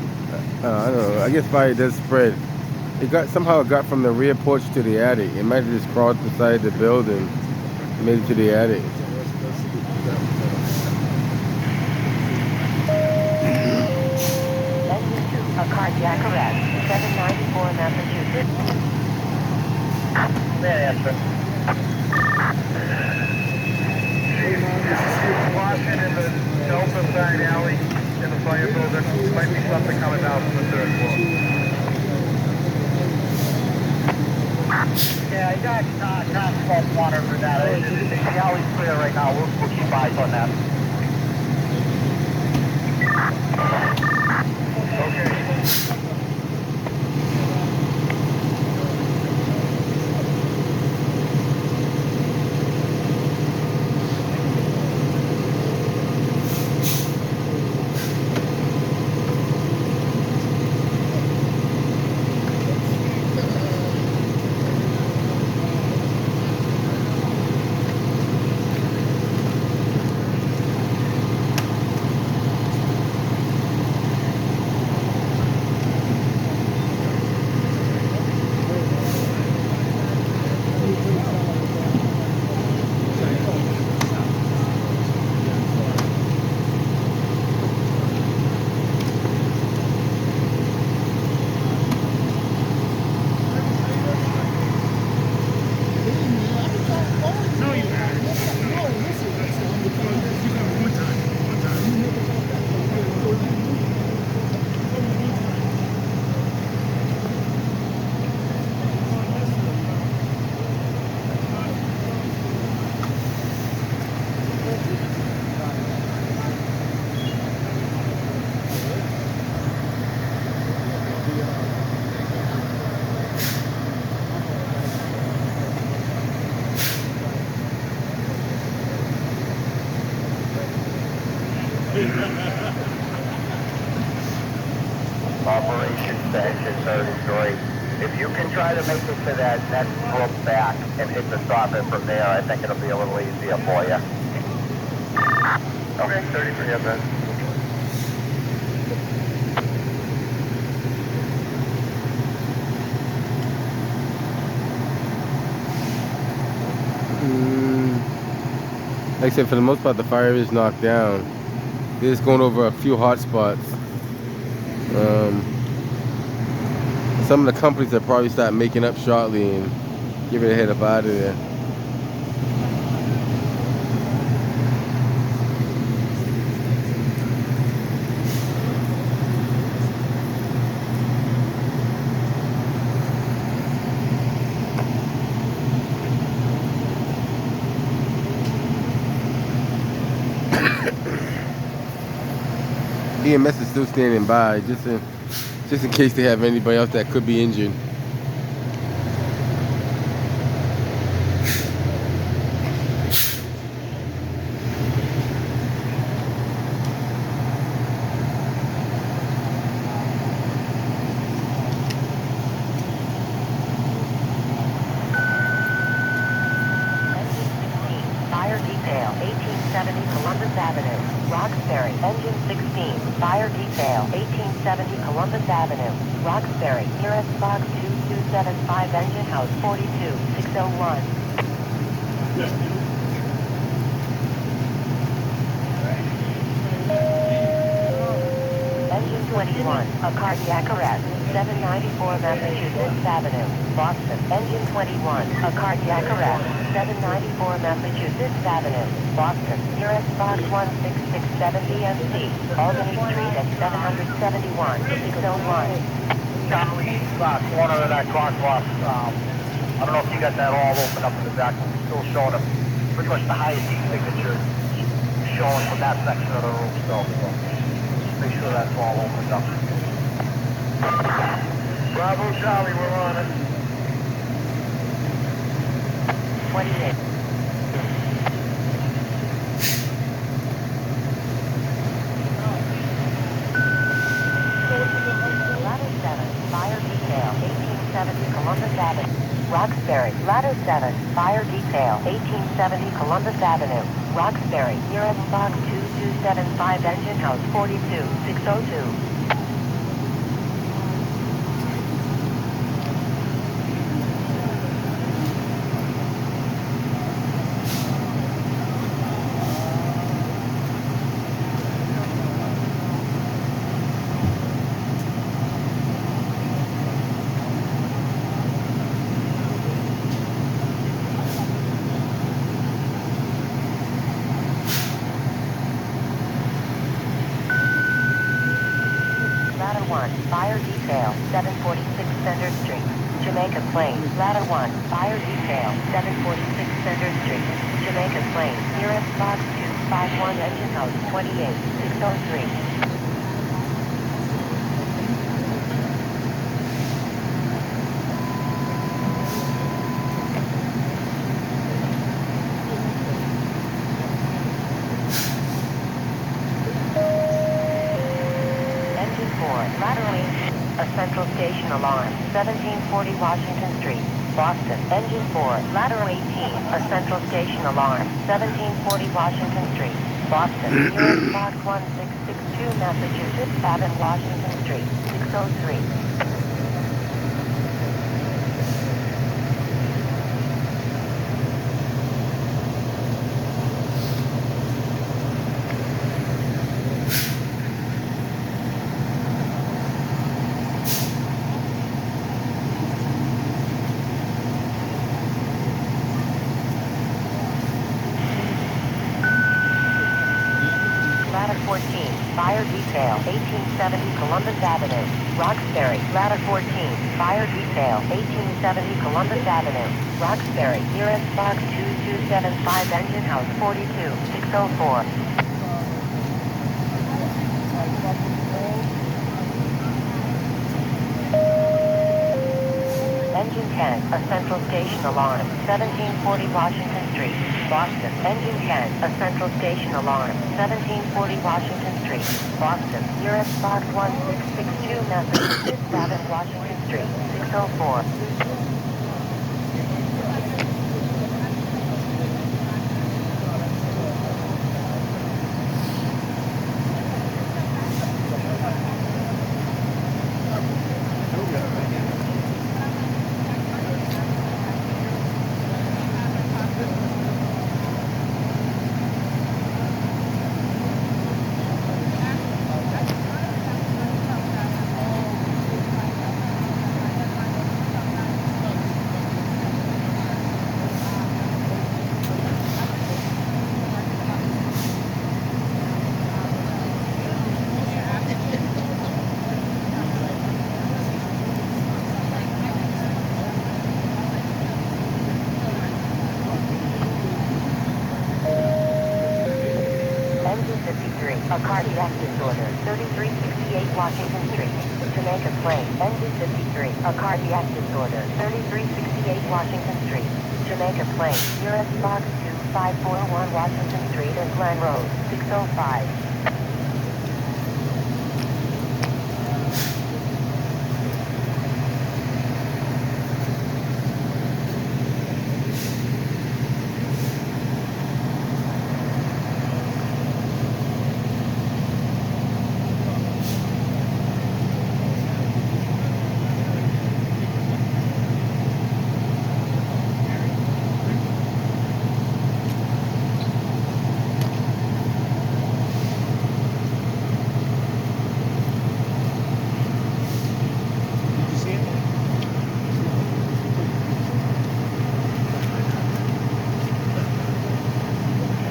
I don't know. I guess fire does spread. Somehow it got from the rear porch to the attic. It might have just crossed the side of the building and made it to the attic. A cardiac arrest, 794 Massachusetts. She's watching in the Delta side alley in the fire building. Might be something coming down from the 3rd floor. Yeah, you guys can't water for that. The alley's clear right now. We'll keep eyes on that. Okay. 33. If you can try to make it to that next loop back and hit the stop in from there, I think it'll be a little easier for you. Okay, 33 up then. Like I said, for the most part, the fire is knocked down. They're just going over a few hot spots. Some of the companies will probably start making up shortly and get ready to head up out of there. EMS is still standing by, just in case they have anybody else that could be injured. Fire detail, 1870 Columbus Avenue, Roxbury. Engine 16, fire detail, 1870 Columbus Avenue, Roxbury. Nearest box 2275, engine house 42601. Engine 21, a cardiac arrest, 794 Massachusetts Avenue, Boston. Engine 21, a cardiac arrest, 794 Massachusetts Avenue, Boston. Nearest box 16670 MC, Albany Street at 771, 601. Charlie, corner of that crosswalk. I don't know if you got that all open up in the back, but we're still showing up pretty much the highest signature showing from that section of the room still. So just make sure that's all opened up. Bravo, Charlie, we're on it. 28. Ladder 7, fire detail, 1870 Columbus Avenue, Roxbury. Ladder 7, fire detail, 1870 Columbus Avenue, Roxbury. Nearest box 2275, engine house 42602. Ladder 1, fire detail, 746 Center Street, Jamaica Plain. Ladder 1, fire detail, 746 Center Street, Jamaica Plain. Nearest box 251, engine house 28603. Ladder 8, a central station alarm, 1740 Washington Street, Boston. Engine 4, ladder 18, a central station alarm, 1740 Washington Street, Boston. Nearest box 1662, Massachusetts Avenue, Washington Street, 603. Ladder 14, fire detail, 1870 Columbus Avenue, Roxbury. Ladder 14, fire detail, 1870 Columbus Avenue, Roxbury. Nearest box 2275, engine house 42604. Engine 10, a central station alarm. 1740 Washington Street, Boston. Engine 10, a central station alarm. 1740 Washington Street, Boston. US Box 1662 Massachusetts, 5th Washington Street, 604. Engine 53, a cardiac disorder. 3368 Washington Street, Jamaica Plain. Engine 53, a cardiac disorder. 3368 Washington Street, Jamaica Plain. US Box 2541 Washington Street and Glen Road, 605.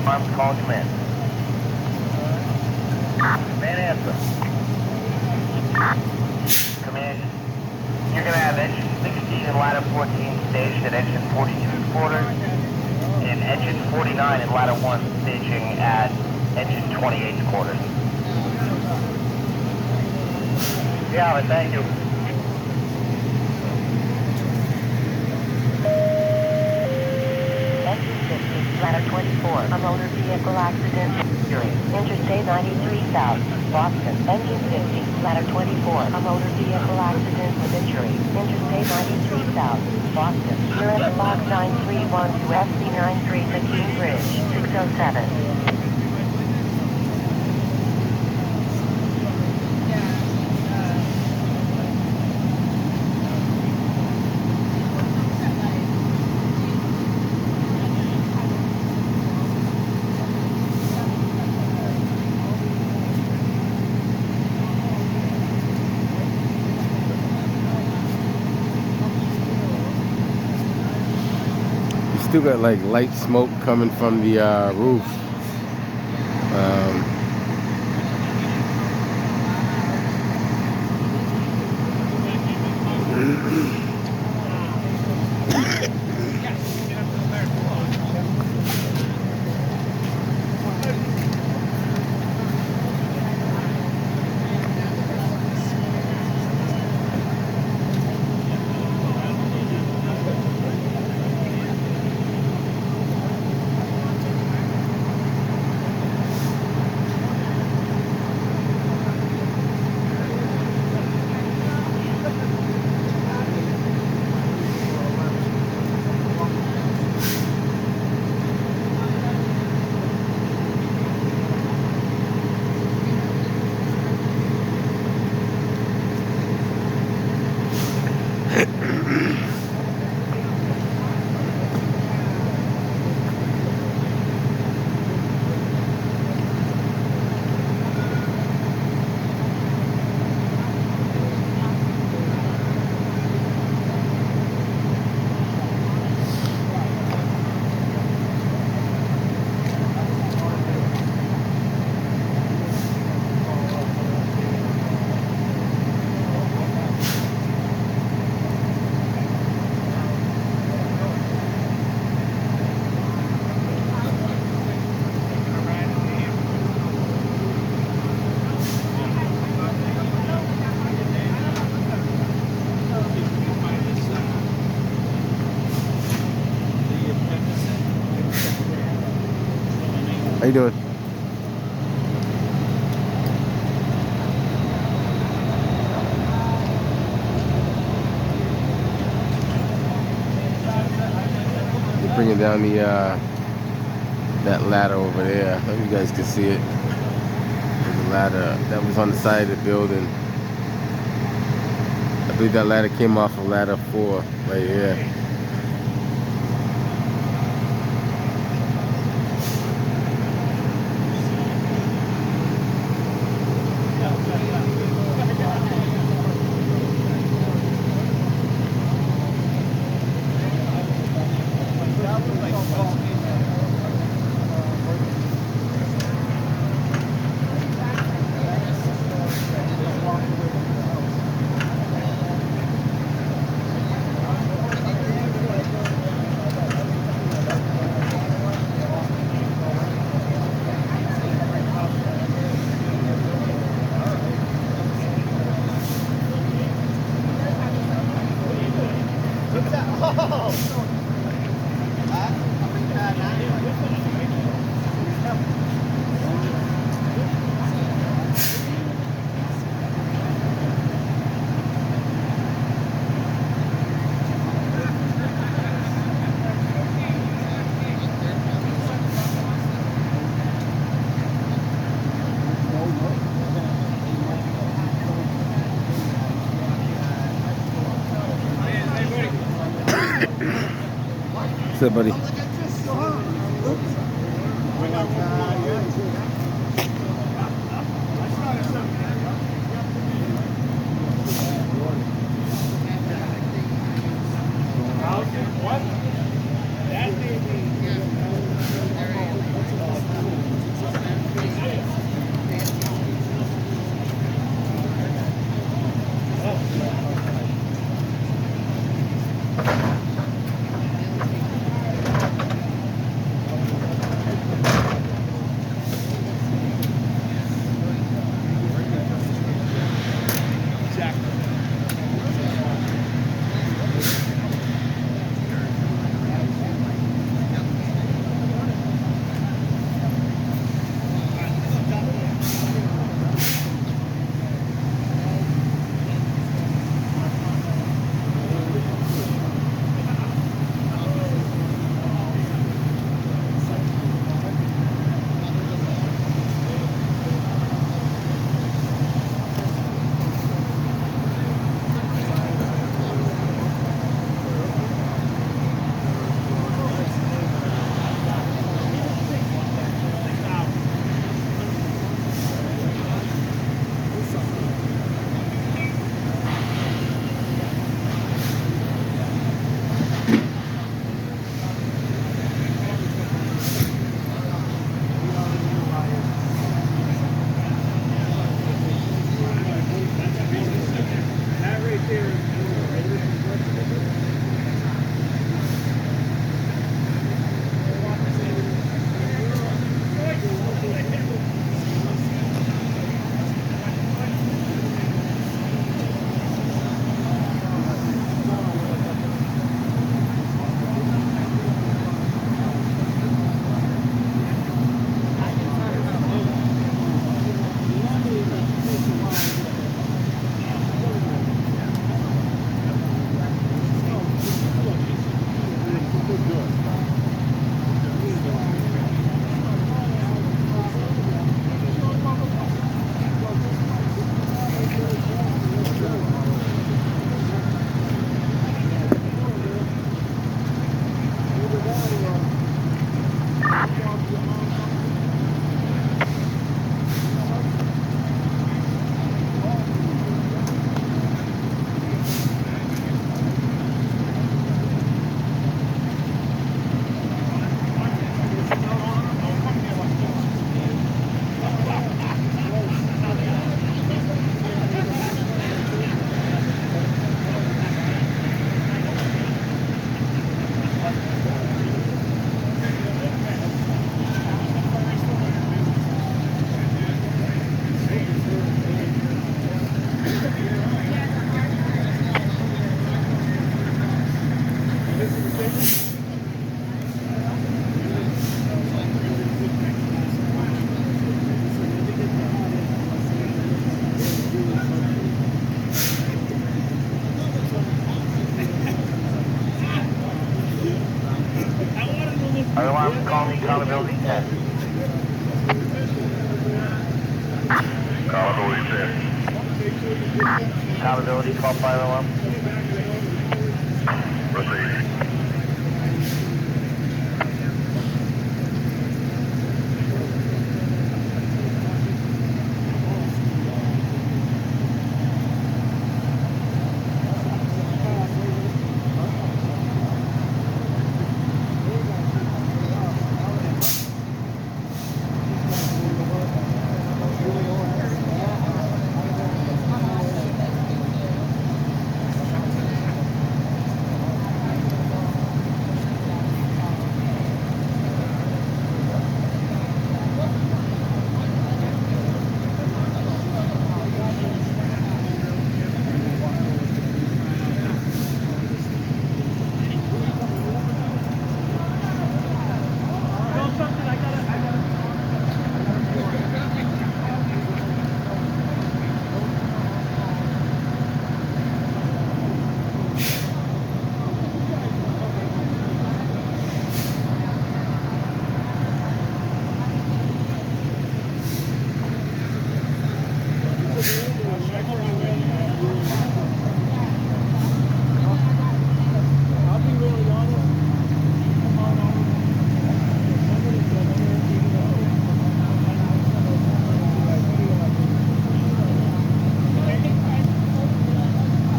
Arms call command. Command answer. Command. You're going to have engine 16 and ladder 14 staged at engine 42 quarters, and engine 49 and ladder 1 staging at engine 28 quarters. Yeah, but thank you. Ladder 24, a motor vehicle accident injury. Interstate 93 South, Boston. Engine 50, Ladder 24, a motor vehicle accident with injury. Interstate 93 South, Boston. US Box 931 to FC 9315 Bridge, 607. Still got like light smoke coming from the roof. How you doing? They're bringing down the that ladder over there. I hope you guys can see it. There's a ladder that was on the side of the building. I believe that ladder came off of ladder 4 right here. What's up, buddy? Fire alarm, call me, accountability 10. Accountability 10. Accountability, call fire alarm. Proceed.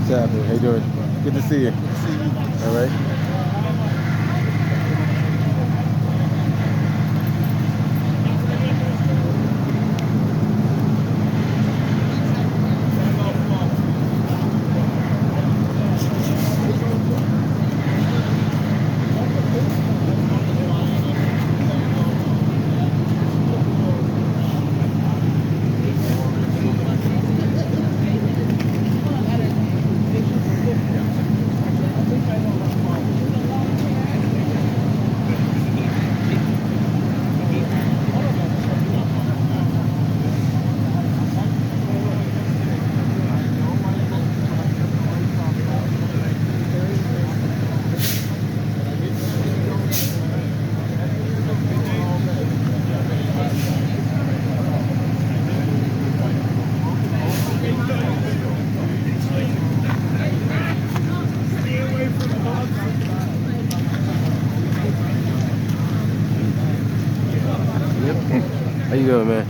What's happening? How you doing? Good to see you. All right. How you doing, man?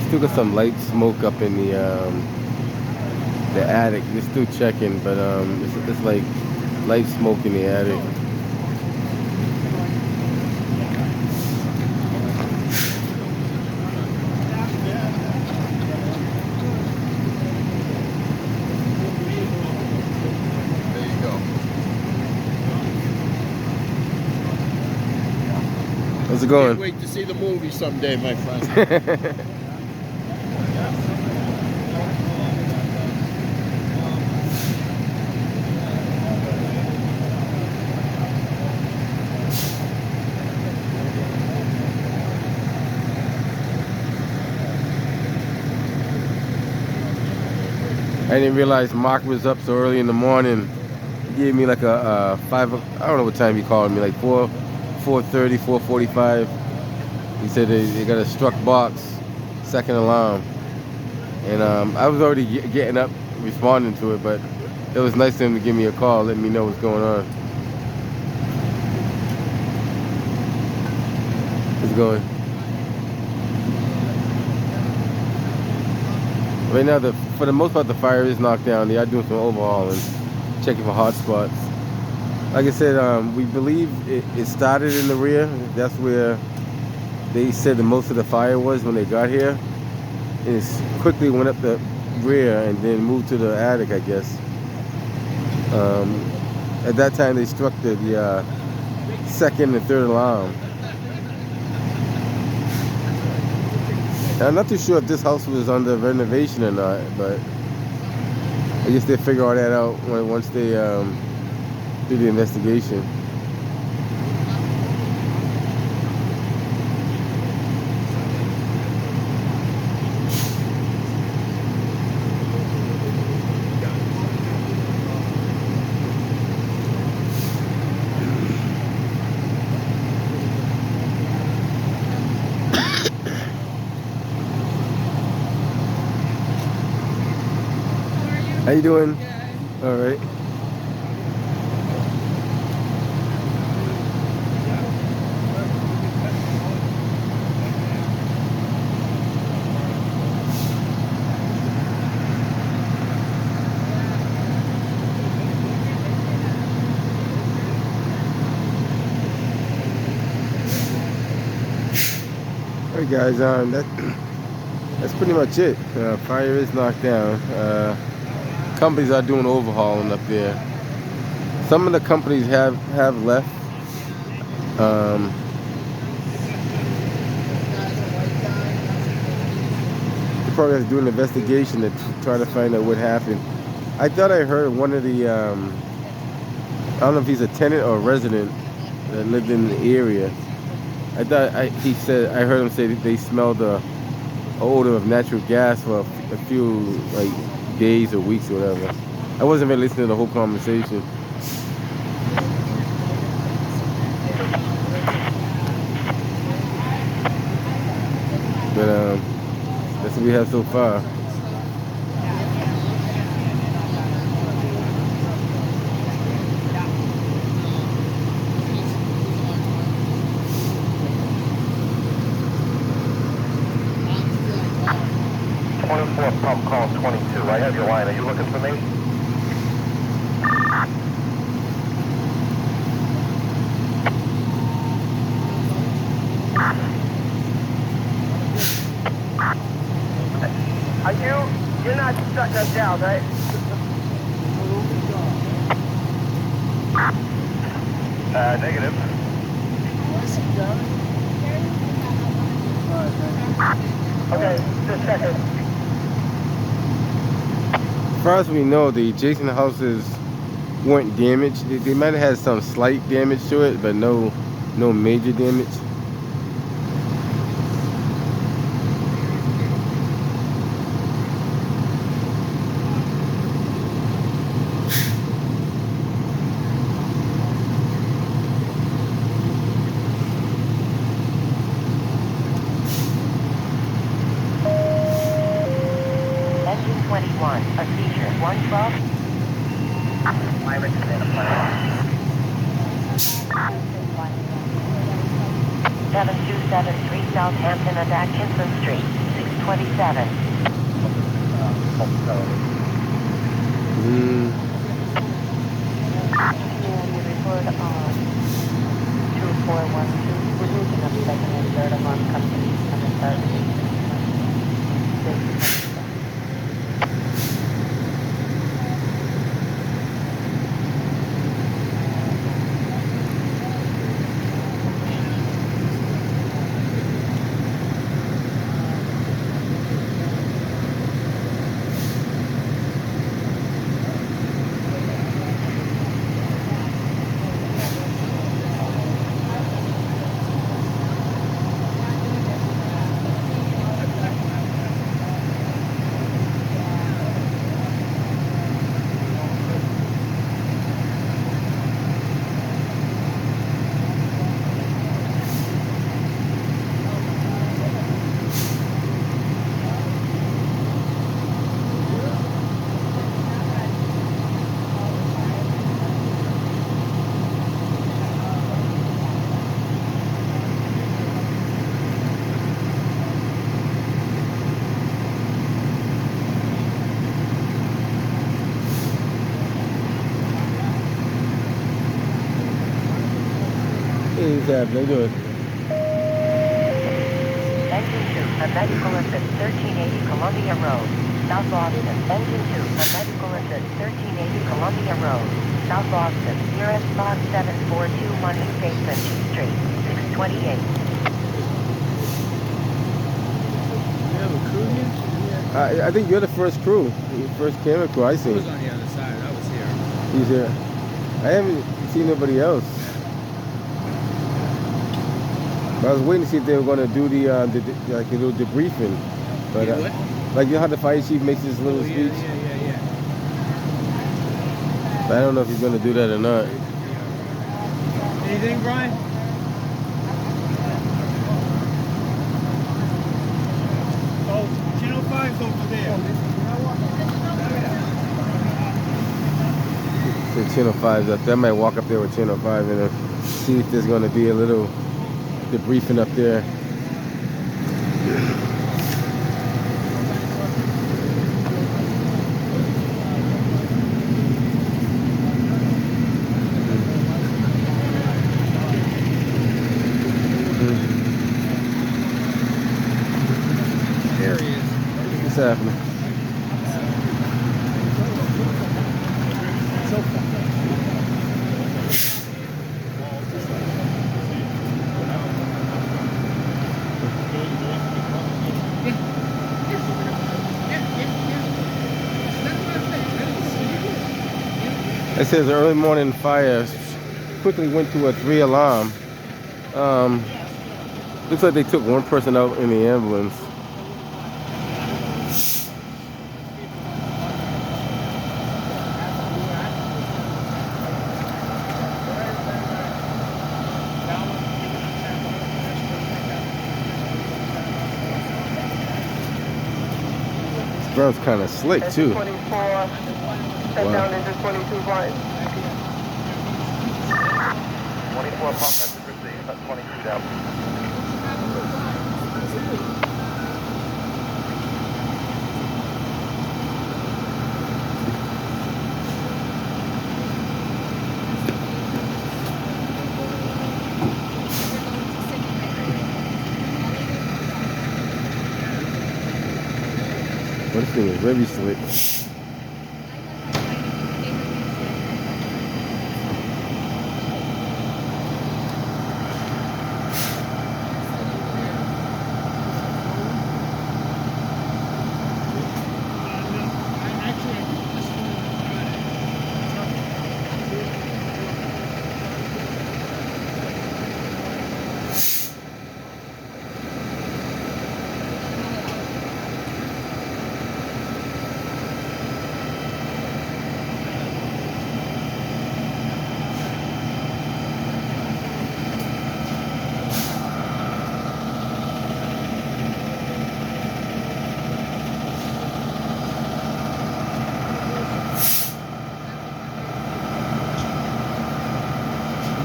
still got some light smoke up in the attic. They're still checking, but it's like light smoke in the attic. How's it going? Can't wait to see the movie someday, my friend. I didn't realize Mark was up so early in the morning. He gave me like a 5. I don't know what time he called me, like 4:30, 4:45. He said they got a struck box, second alarm, and I was already getting up, responding to it, but it was nice of him to give me a call, let me know what's going on. How's it going? Right now, for the most part, the fire is knocked down. They are doing some overhauling, checking for hot spots. Like I said, we believe it started in the rear. That's where they said that most of the fire was when they got here. And it quickly went up the rear and then moved to the attic, I guess. At that time, they struck the second and third alarm. And I'm not too sure if this house was under renovation or not, but I guess they figure all that out once they do the investigation. How you doing? All right. All right, guys. That's pretty much it. Fire is knocked down. Companies are doing overhauling up there. Some of the companies have left. They probably have to do an investigation to try to find out what happened. I thought I heard one of the, I don't know if he's a tenant or a resident that lived in the area. I heard him say that they smelled the odor of natural gas for a few like days or weeks or whatever. I wasn't really listening to the whole conversation. But that's what we have so far. Pump call 22. I have your line. Are you looking for me? You're not shutting us down, right? Negative. Okay, just a second. As far as we know, the adjacent houses weren't damaged. They might have had some slight damage to it, but no major damage. Engine 21, a seizure 112. Wyman is in a plan. 7273 Southampton and Atkinson Street, 627. Community report on 2412. We're losing a second and third alarm company on the third. Hey, Zab, how you doing? Engine 2, a medical assist, 1380 Columbia Road, South Boston. Engine 2, a medical assist, 1380 Columbia Road, South Boston. Nearest box 742 Money Station Street, 628. You have a crew here? I think you're the first crew, the first camera crew I I seen. was on the other side. I was here. He's here. I haven't seen nobody else. But I was waiting to see if they were going to do the like a little debriefing. But Yeah, what? like you know how the fire chief makes his little Oh, speech. yeah. But I don't know if he's going to do that or not. Anything, Brian? Oh, Channel 5's over there. So Channel 5's up there. I might walk up there with Channel 5 and see if there's going to be a little debriefing up there. There he is. What's happening? So fun. It says the early morning fire quickly went to a 3-alarm. Looks like they took one person out in the ambulance. This ground's kind of slick too. 24, set down into 22 flight. 24 pump message received, that's 22 down. Well, this thing is very slick.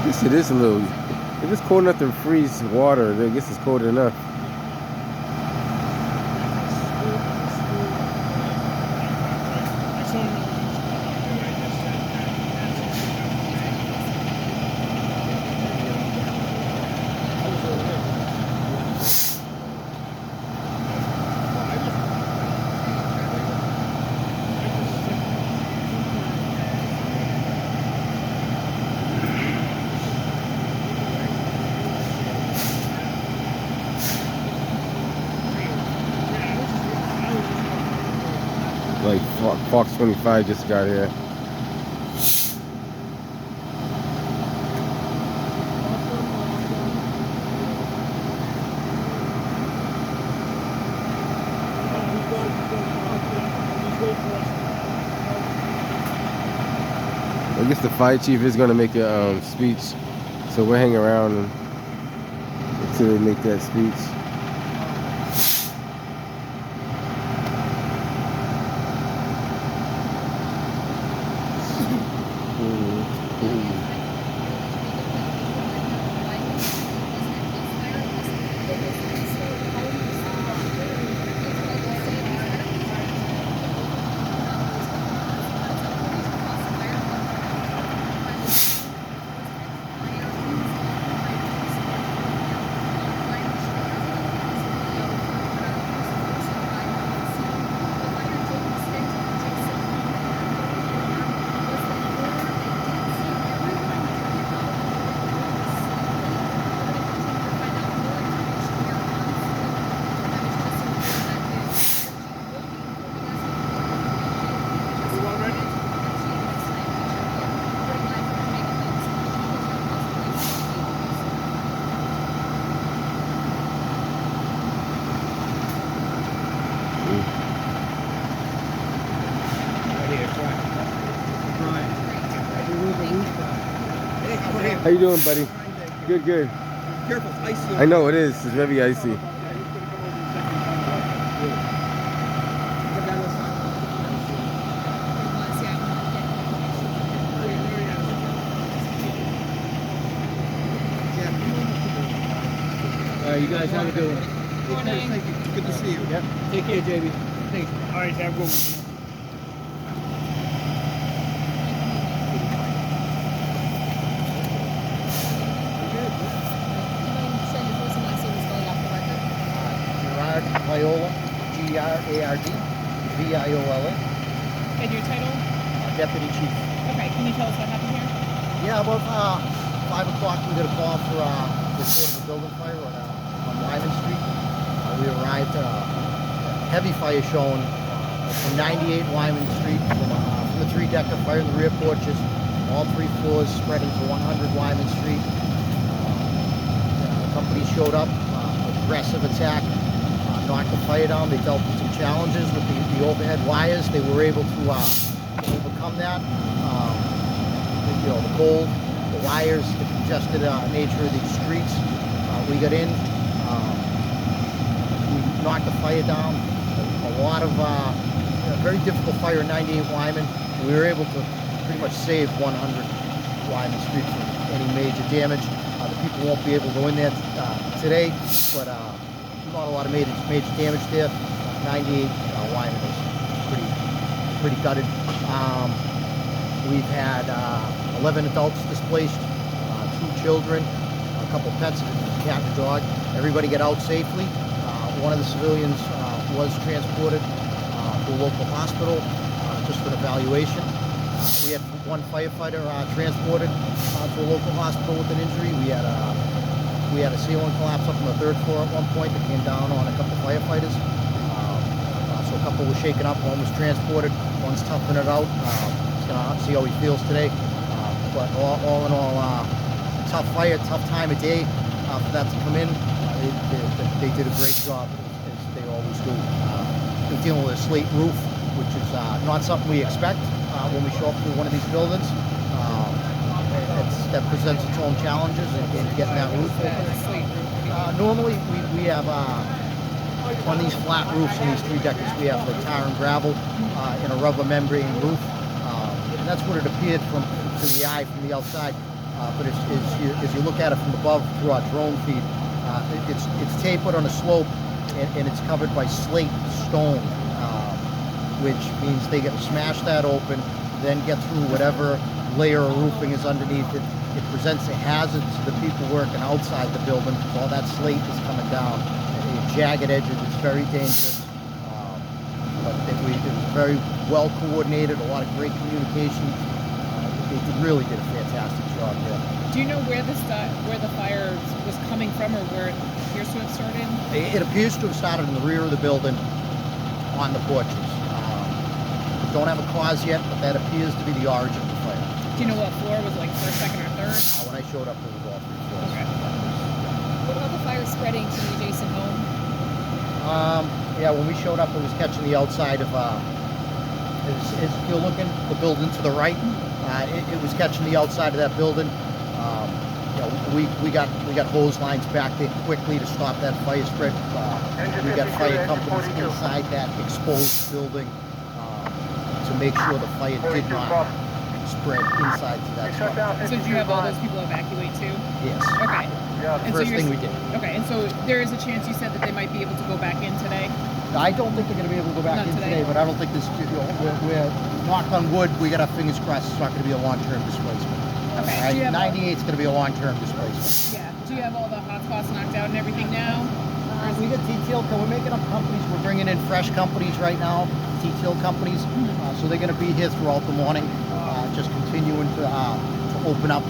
Yes, it is a little. If it's cold enough to freeze water, I guess it's cold enough. Fox 25 just got here. I guess the fire chief is going to make a speech, so we'll hang around until they make that speech. How you doing, buddy? Good, good. Careful, it's icy. I know it is. It's very icy. You guys, how you doing? Morning. Thank you. Good to see you. Yep. Take care, JB. Thanks. All right, have a good one. Gerard Viola, G-R-A-R-D, V-I-O-L-A, And your title? Deputy Chief. Okay, can you tell us what happened here? Yeah, about 5 o'clock we got a call for report of a building fire on Wyman Street. We arrived, heavy fire shown from 98 Wyman Street, from the 3-decker, fire in the rear porches, all 3 floors spreading to 100 Wyman Street. The company showed up, aggressive attack, knocked the fire down. They dealt with some challenges with the overhead wires. They were able to overcome that. You know, the cold, the wires, the congested nature of these streets. We got in, we knocked the fire down. A lot of, very difficult fire in 98 Wyman. We were able to pretty much save 100 Wyman Street from any major damage. The people won't be able to go in there today, but not a lot of major damage there. 98 Wyman is pretty gutted. We've had 11 adults displaced, 2 children, a couple pets, a cat and a dog. Everybody got out safely. One of the civilians was transported to a local hospital just for an evaluation. We had 1 firefighter transported to a local hospital with an injury. We had a ceiling collapse up on the 3rd floor at one point that came down on a couple firefighters. So a couple was shaken up, 1 was transported, 1's toughing it out. Gonna see how he feels today, but all in all, tough fire, tough time of day for that to come in. They did a great job, as they always do. They're dealing with a slate roof, which is not something we expect when we show up to one of these buildings. That presents its own challenges in getting that roof open. Normally, we have on these flat roofs and these 3-deckers, we have like tar and gravel in a rubber membrane roof. And that's what it appeared to the eye from the outside. But as you look at it from above through our drone feed, it's tapered on a slope and it's covered by slate stone, which means they get to smash that open, then get through whatever layer of roofing is underneath it. It presents a hazard to the people working outside the building while that slate is coming down. Jagged edges, it's very dangerous. But it was very well coordinated, a lot of great communication. They really did a fantastic job there. Do you know where the fire was coming from, or where it appears to have started? It appears to have started in the rear of the building on the porches. The don't have a cause yet, but that appears to be the origin of the fire. Do you know what floor was, like first, second, or third? When I showed up, it was all 3 floors. Okay. What about the fire spreading to the adjacent home? Yeah, when we showed up, it was catching the outside of, as you're looking, the building to the right, it was catching the outside of that building. You know, we got hose lines back there quickly to stop that fire spread. We got fire companies inside that exposed building to make sure the fire did not spread inside to that structure. So did you have all those people evacuate too? Yes. Okay. And First thing we did. Okay, and so there is a chance you said that they might be able to go back in today? I don't think they're going to be able to go back Not in today, but I don't think this, you know, we're knock on wood, we got our fingers crossed it's not going to be a long-term displacement. Okay. Right? Do you have 98 is going to be a long-term displacement. Yeah. Do you have all the hotspots knocked out and everything now? We got detailed, we're making up companies, we're bringing in fresh companies right now, detailed companies, so they're going to be here throughout the morning, just continuing to open up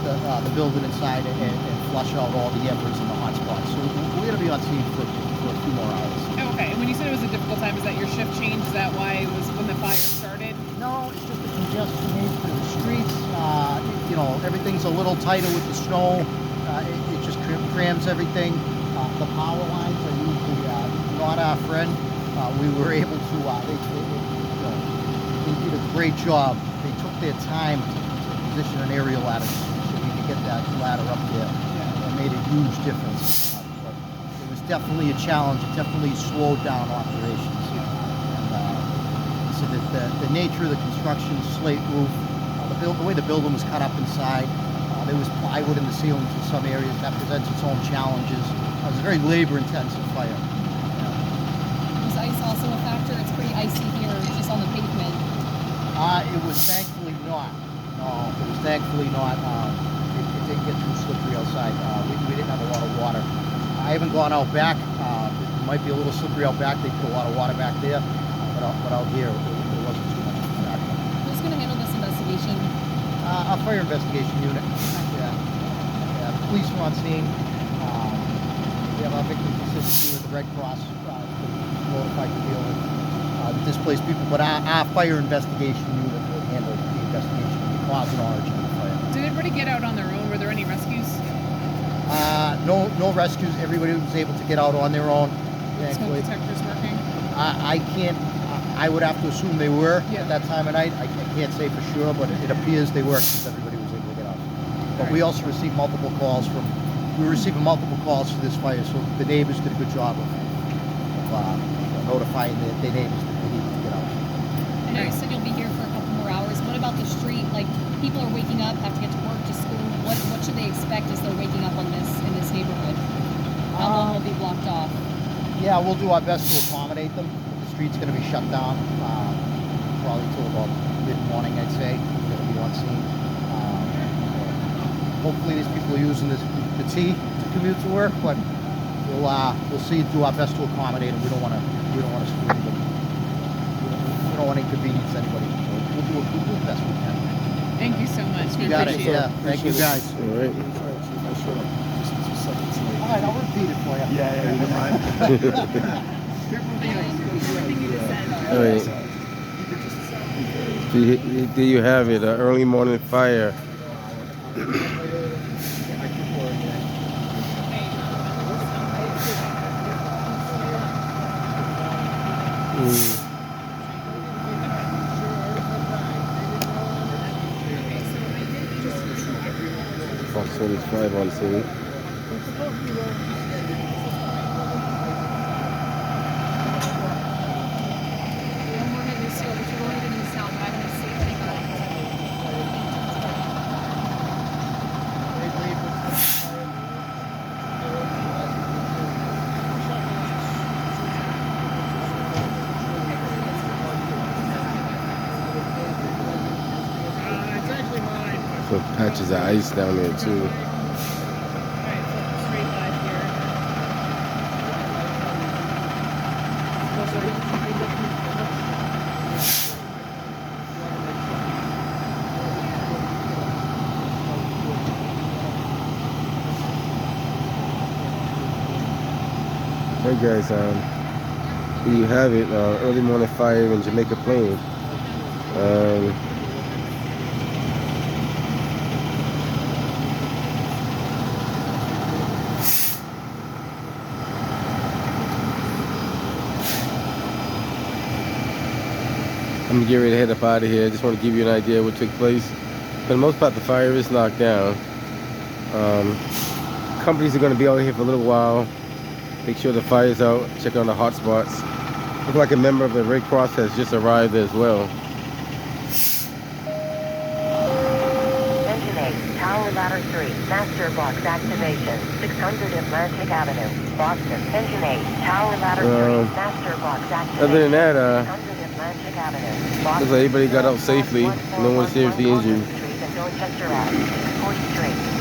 the building inside and flush out all the embers and the hotspots. So we're going to be on scene for a few more hours. Okay, and when you said it was a difficult time, is that your shift change? Is that why it was when the fire started? No, it's just the congestion nature of the streets. You know, everything's a little tighter with the snow. It just crams everything. The power lines are usually not our friend. We were able to, they did a great job. They took their time to position an aerial ladder so we could get that ladder up there. It made a huge difference. But it was definitely a challenge. It definitely slowed down operations. And so the nature of the construction, slate roof, the way the building was cut up inside, there was plywood in the ceilings in some areas. That presents its own challenges. It was a very labor-intensive fire. Was ice also a factor? It's pretty icy here, just on the pavement. It was thankfully not. No, it was thankfully not. It didn't get too slippery outside. We didn't have a lot of water. I haven't gone out back. It might be a little slippery out back. They put a lot of water back there. But out here, it wasn't too much of a factor. Who's going to handle this investigation? A fire investigation unit. Yeah. The police are on scene. We have our victim consistency with the Red Cross notified to deal with the displaced people, but our fire investigation unit will handle the investigation of the cause and origin of the fire. Did everybody get out on their own? Were there any rescues? No rescues. Everybody was able to get out on their own. Smoke detectors working? I can't. I would have to assume they were Yeah. at that time of night. I can't say for sure, but it appears they were because everybody was able to get out. But we also received multiple calls from. We were receiving multiple calls for this fire, so the neighbors did a good job of notifying their neighbors that they needed to get out. I know you said you'll be here for a couple more hours. What about the street? Like, people are waking up, have to get to work, to school. What should they expect as they're waking up in this neighborhood? How long will be blocked off? Yeah, we'll do our best to accommodate them. The street's going to be shut down probably till about mid-morning, I'd say. We're going to be on scene. Hopefully these people are using the T to commute to work, but we'll see, do our best to accommodate them. We don't want to screw anybody. We don't want to inconvenience anybody. So we'll do the best we can. Thank you so much. We You got it. appreciate Yeah. Thank you guys. All right. All right, I'll repeat it for you. Yeah, you don't mind. All right. There you have it, an early morning fire. Fox 25 on scene. So patches of ice down there too. Hey guys, here you have it, early morning fire in Jamaica Plain. Um, I'm gonna get ready to head up out of here. I just want to give you an idea of what took place. For the most part, the fire is knocked down. Companies are going to be out here for a little while. Make sure the fire's out. Check on the hot spots. Look like a member of the Red Cross has just arrived as well. Engine 8, Tower Ladder 3, Master Box activation, 600 Atlantic Avenue, Boston. Engine 8, Tower Ladder 3, Master Box activation. Other than that, 600 Atlantic Avenue, Boston. looks like everybody got out safely. No one seriously injured. Street and Dorchester Ave, 4th Street.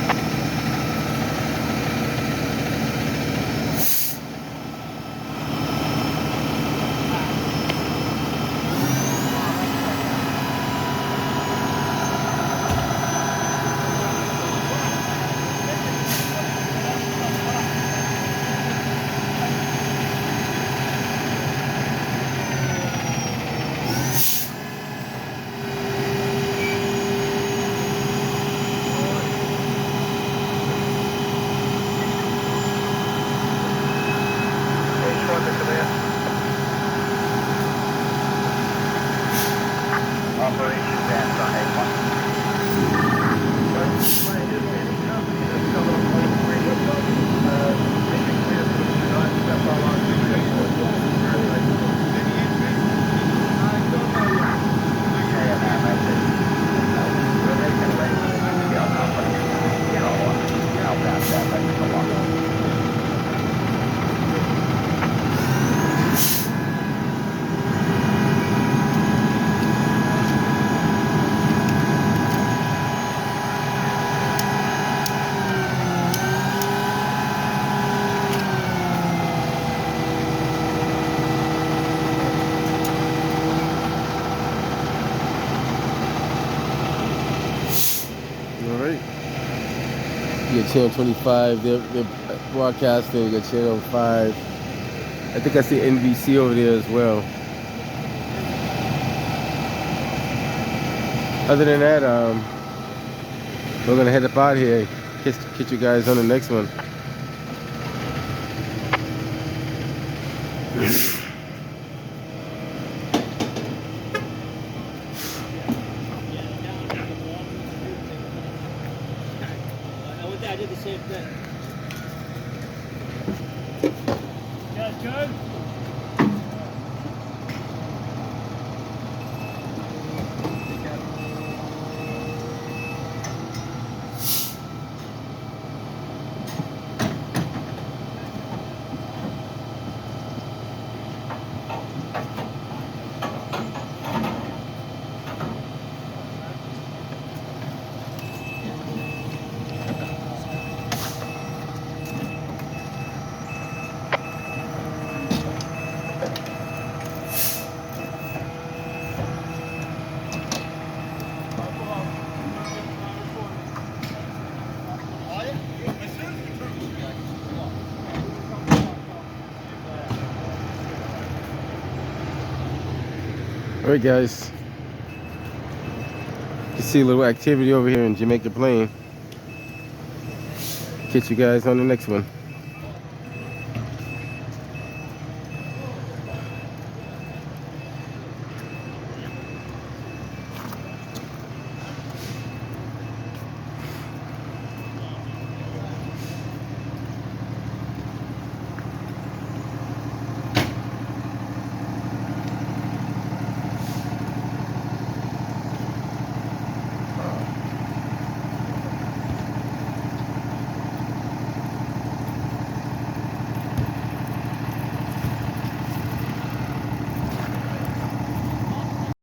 Operation Dance on A1. Alright. You got channel 25, they're broadcasting. You got channel 5. I think I see NBC over there as well. Other than that, we're gonna head up out here. Catch you guys on the next one. I did the same thing. Yeah, good. Alright guys, you see a little activity over here in Jamaica Plain. Catch you guys on the next one.